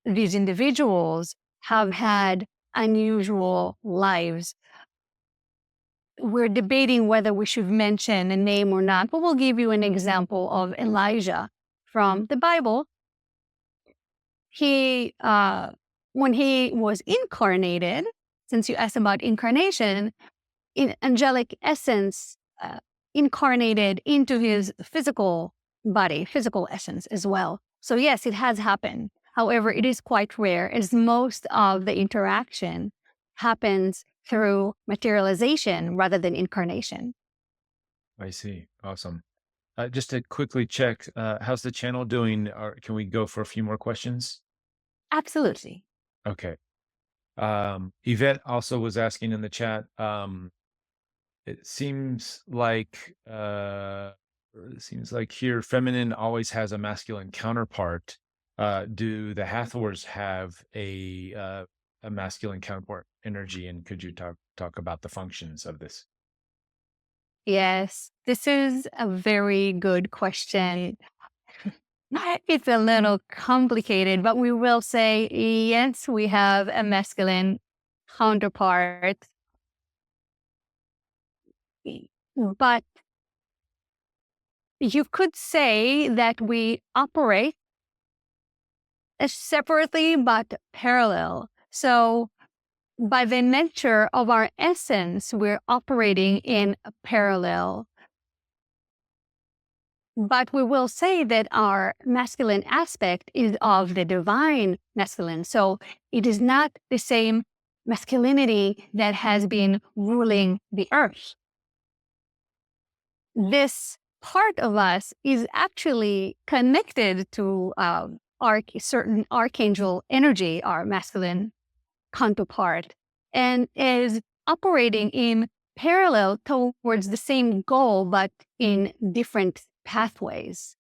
these individuals have had unusual lives. We're debating whether we should mention a name or not, but we'll give you an example of Elijah from the Bible. He, when he was incarnated, since you asked about incarnation, in angelic essence incarnated into his physical body, physical essence as well. So yes, it has happened. However, it is quite rare, as most of the interaction happens through materialization rather than incarnation. I see. Awesome. Just to quickly check, how's the channel doing? Or can we go for a few more questions? Absolutely. Okay. Yvette also was asking in the chat, it seems like here feminine always has a masculine counterpart. Do the Hathors have a masculine counterpart energy? And could you talk about the functions of this? Yes, this is a very good question. It's a little complicated, but we will say, yes, we have a masculine counterpart. But you could say that we operate separately but parallel. So by the nature of our essence, we're operating in a parallel. But we will say that our masculine aspect is of the divine masculine. So it is not the same masculinity that has been ruling the earth. This part of us is actually connected to certain archangel energy, our masculine counterpart, and is operating in parallel towards the same goal, but in different pathways.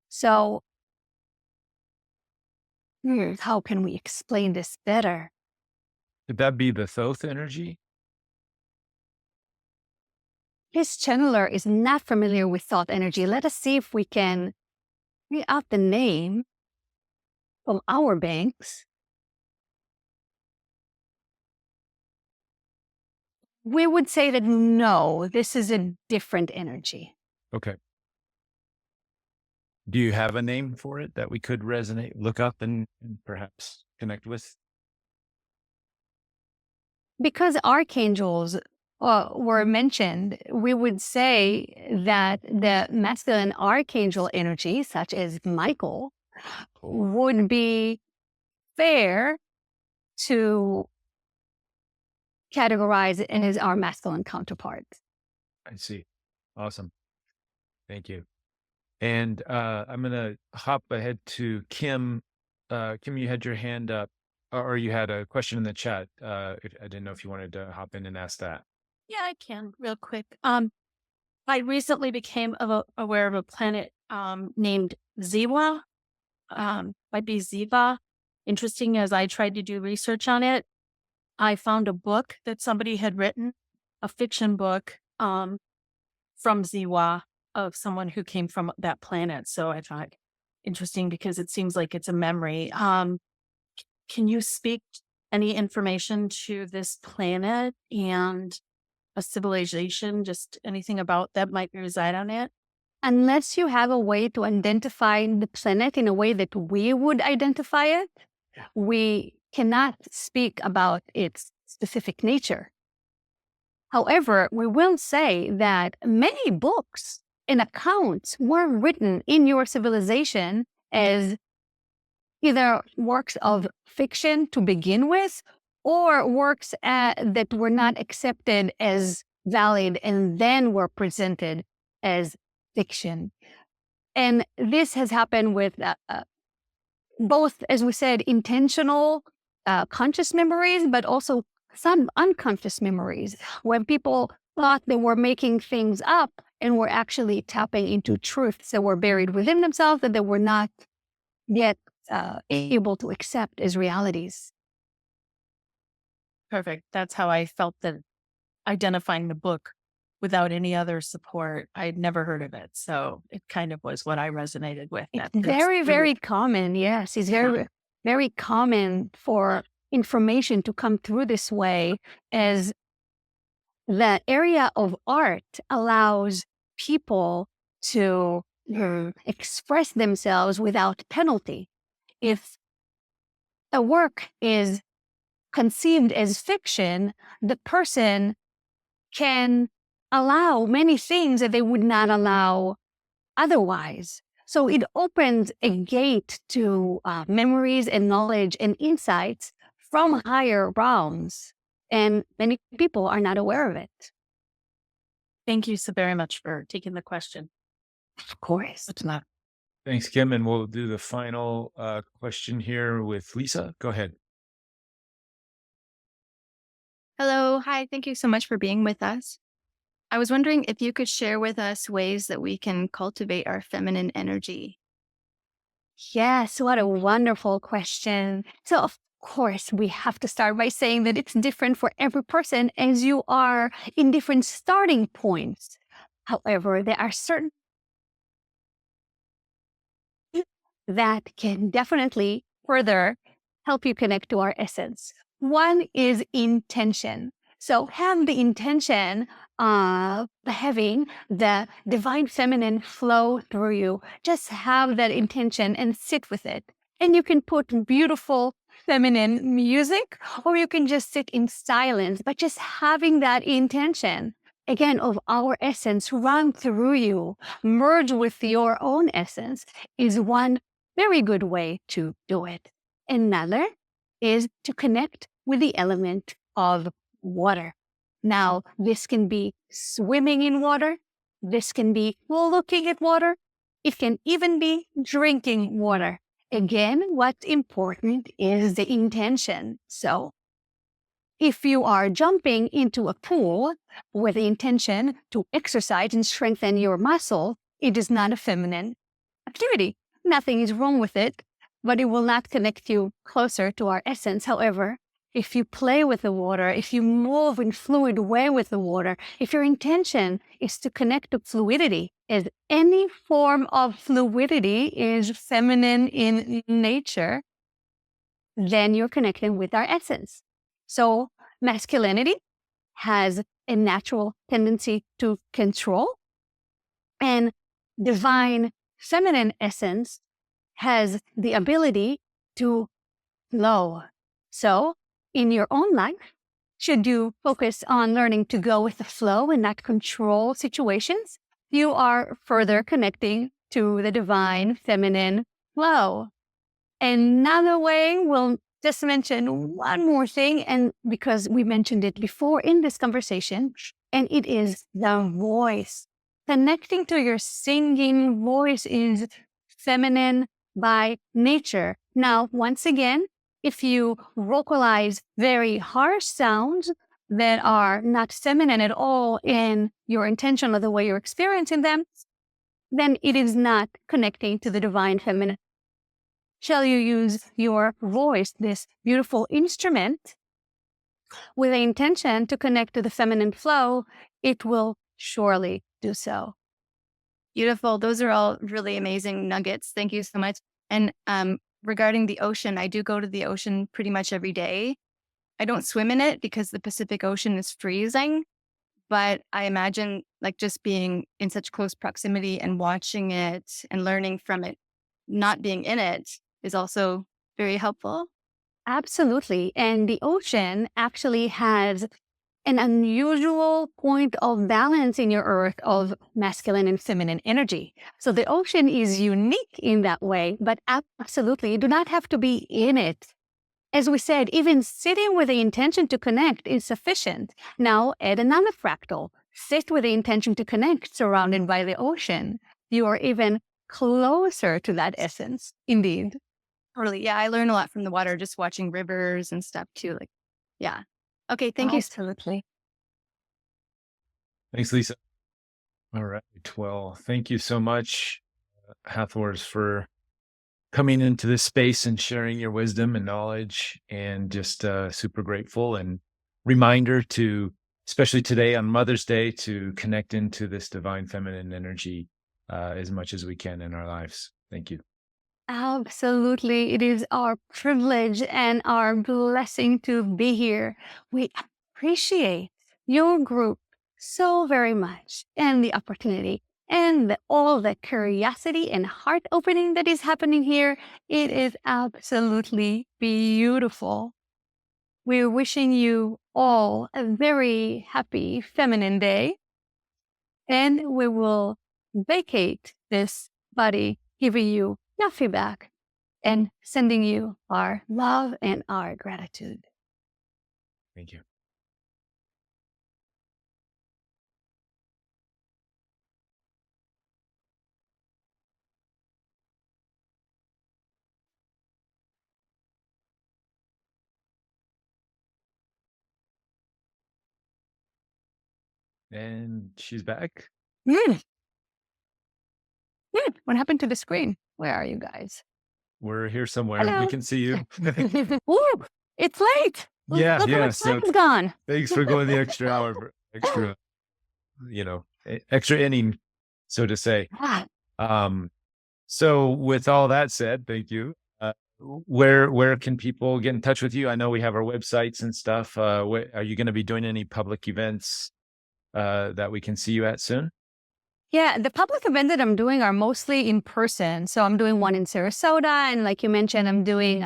So how can we explain this better? Could that be the Thoth energy? His channeler is not familiar with thought energy. Let us see if we can read out the name from our banks. We would say that no, this is a different energy. Okay. Do you have a name for it that we could look up and perhaps connect with? Because archangels were mentioned, we would say that the masculine archangel energy, such as Michael, would be fair to categorize it as our masculine counterpart. I see. Awesome. Thank you. And I'm going to hop ahead to Kim. Kim, you had your hand up, or you had a question in the chat. I didn't know if you wanted to hop in and ask that. Yeah, I can real quick. I recently became aware of a planet named Ziwa, might be Ziva. Interesting, as I tried to do research on it, I found a book that somebody had written, a fiction book from Ziwa of someone who came from that planet. So I thought interesting because it seems like it's a memory. Can you speak any information to this planet and a civilization, just anything about that might reside on it? Unless you have a way to identify the planet in a way that we would identify it, we cannot speak about its specific nature. However, we will say that many books and accounts were written in your civilization as either works of fiction to begin with, or works that were not accepted as valid and then were presented as fiction. And this has happened with both, as we said, intentional conscious memories, but also some unconscious memories when people thought they were making things up and were actually tapping into truths that were buried within themselves that they were not yet able to accept as realities. Perfect. That's how I felt that identifying the book without any other support, I'd never heard of it. So it kind of was what I resonated with. It's very, very common. Yes, it's very, very common for information to come through this way, as the area of art allows people to express themselves without penalty. If a work is conceived as fiction, the person can allow many things that they would not allow otherwise. So it opens a gate to memories and knowledge and insights from higher realms. And many people are not aware of it. Thank you so very much for taking the question. Of course. It's not. Thanks, Kim. And we'll do the final question here with Lisa. Go ahead. Hello. Hi. Thank you so much for being with us. I was wondering if you could share with us ways that we can cultivate our feminine energy. Yes, what a wonderful question. So, of course, we have to start by saying that it's different for every person as you are in different starting points. However, there are certain that can definitely further help you connect to our essence. One is intention. So have the intention of having the divine feminine flow through you. Just have that intention and sit with it. And you can put beautiful feminine music, or you can just sit in silence, but just having that intention, again, of our essence run through you, merge with your own essence, is one very good way to do it. Another is to connect with the element of water. Now, this can be swimming in water. This can be looking at water. It can even be drinking water. Again, what's important is the intention. So if you are jumping into a pool with the intention to exercise and strengthen your muscle, it is not a feminine activity. Nothing is wrong with it, but it will not connect you closer to our essence. However, if you play with the water, if you move in fluid way with the water, if your intention is to connect to fluidity, as any form of fluidity is feminine in nature, then you're connecting with our essence. So masculinity has a natural tendency to control, and divine feminine essence has the ability to flow. So in your own life, should you focus on learning to go with the flow and not control situations, you are further connecting to the divine feminine flow. Another way, we'll just mention one more thing, and because we mentioned it before in this conversation, and it is the voice. Connecting to your singing voice is feminine by nature. Now, once again, if you vocalize very harsh sounds that are not feminine at all in your intention or the way you're experiencing them, then it is not connecting to the divine feminine. Shall you use your voice, this beautiful instrument, with the intention to connect to the feminine flow, it will surely do so. Beautiful. Those are all really amazing nuggets. Thank you so much. And regarding the ocean, I do go to the ocean pretty much every day. I don't swim in it because the Pacific Ocean is freezing, but I imagine like just being in such close proximity and watching it and learning from it, not being in it, is also very helpful. Absolutely. And the ocean actually has an unusual point of balance in your earth of masculine and feminine energy. So the ocean is unique in that way, but absolutely, you do not have to be in it. As we said, even sitting with the intention to connect is sufficient. Now add another fractal. Sit with the intention to connect surrounded by the ocean. You are even closer to that essence, indeed. Totally. Yeah, I learn a lot from the water, just watching rivers and stuff too. Like, yeah. Okay, thank you. Absolutely. Thanks, Lisa. All right. Well, thank you so much, Hathors, for coming into this space and sharing your wisdom and knowledge, and just super grateful, and reminder to, especially today on Mother's Day, to connect into this divine feminine energy as much as we can in our lives. Thank you. Absolutely. It is our privilege and our blessing to be here. We appreciate your group so very much, and the opportunity and all the curiosity and heart opening that is happening here. It is absolutely beautiful. We're wishing you all a very happy Feminine Day, and we will vacate this body, giving you Yafi back and sending you our love and our gratitude. Thank you. And she's back. What happened to the screen? Where are you guys? We're here somewhere. Hello. We can see you. Ooh, it's late. Yeah, Look how yeah. much So time is gone. thanks for going the extra hour, extra, extra inning, so to say. Ah, So with all that said, thank you. Where can people get in touch with you? I know we have our websites and stuff. Are you going to be doing any public events that we can see you at soon? yeah, the public events that I'm doing are mostly in person. So I'm doing one in Sarasota, and like you mentioned, I'm doing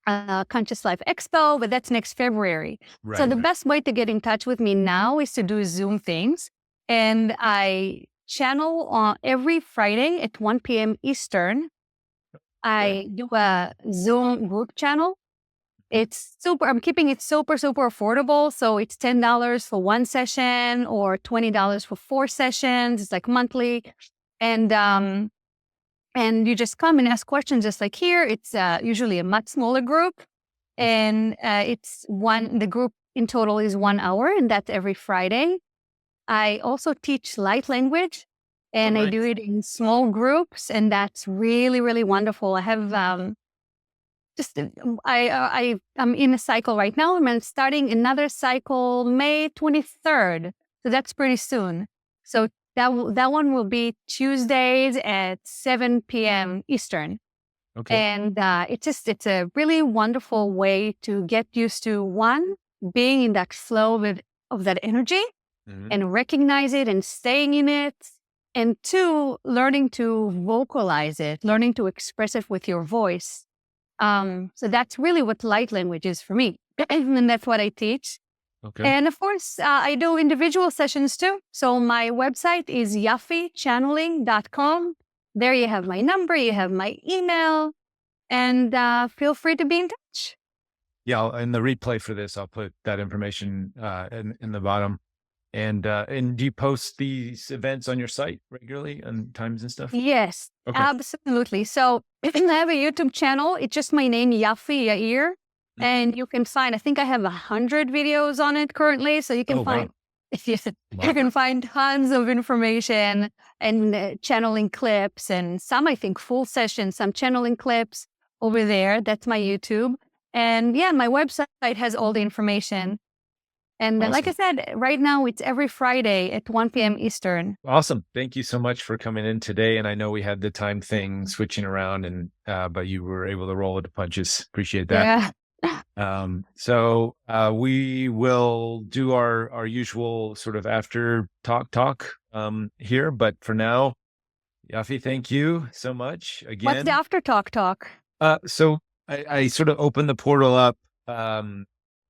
Conscious Life Expo, but that's next February. Right. So the best way to get in touch with me now is to do Zoom things. And I channel on every Friday at 1 p.m. Eastern. I do a Zoom group channel. It's I'm keeping it super affordable. So it's $10 for one session or $20 for 4 sessions. It's like monthly. And you just come and ask questions just like here. It's usually a much smaller group. And the group in total is 1 hour, and that's every Friday. I also teach light language, and I do it in small groups, and that's really, really wonderful. I have I'm in a cycle right now. I'm starting another cycle May 23rd, so that's pretty soon. So that one will be Tuesdays at 7 p.m. Eastern. Okay. And it's a really wonderful way to get used to, one, being in that flow of that energy, and recognize it and staying in it. And 2, learning to vocalize it, learning to express it with your voice. So that's really what light language is for me. And that's what I teach. Okay. And of course, I do individual sessions too. So my website is yaffichanneling.com. There you have my number, you have my email, and feel free to be in touch. Yeah, in the replay for this, I'll put that information in the bottom. And do you post these events on your site regularly and times and stuff? Yes, Okay. absolutely. So I have a YouTube channel. It's just my name, Yafi Yair. And you can find, I think I have 100 videos on it currently. So you can Oh, wow. find, you Wow. can find tons of information and channeling clips and some, I think, full sessions, some channeling clips over there. That's my YouTube. And yeah, my website has all the information. And like I said, right now it's every Friday at 1 p.m. Eastern. Awesome. Thank you so much for coming in today. And I know we had the time thing switching around, and but you were able to roll with the punches. Appreciate that. Yeah. So we will do our usual sort of after talk here. But for now, Yafi, thank you so much again. What's the after talk? So I sort of opened the portal up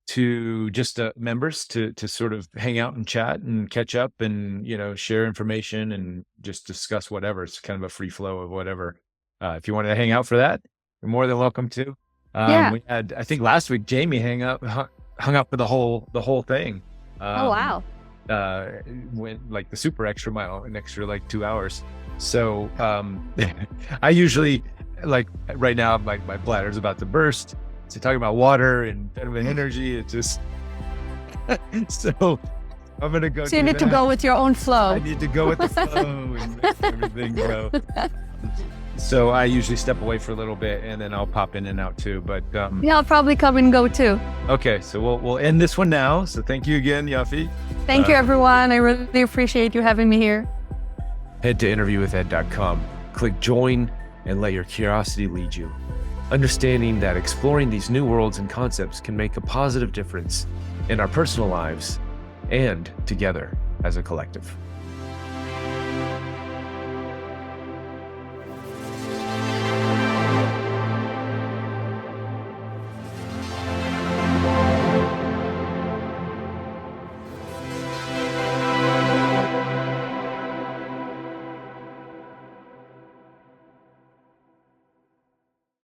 to just members to sort of hang out and chat and catch up and, share information and just discuss whatever. It's kind of a free flow of whatever. If you wanted to hang out for that, you're more than welcome to. Yeah. We had, I think last week, Jamie hung out for the whole thing. Oh, wow. Went like the super extra mile, an extra like 2 hours. So I usually, like right now, my bladder's about to burst. So talking about water and energy, it just, so I'm going to go. So you need to go with your own flow. I need to go with the flow and make everything go. So I usually step away for a little bit and then I'll pop in and out too. But yeah, I'll probably come and go too. Okay, so we'll end this one now. So thank you again, Yafi. Thank you, everyone. I really appreciate you having me here. Head to interviewwithed.com, click join, and let your curiosity lead you. Understanding that exploring these new worlds and concepts can make a positive difference in our personal lives and together as a collective.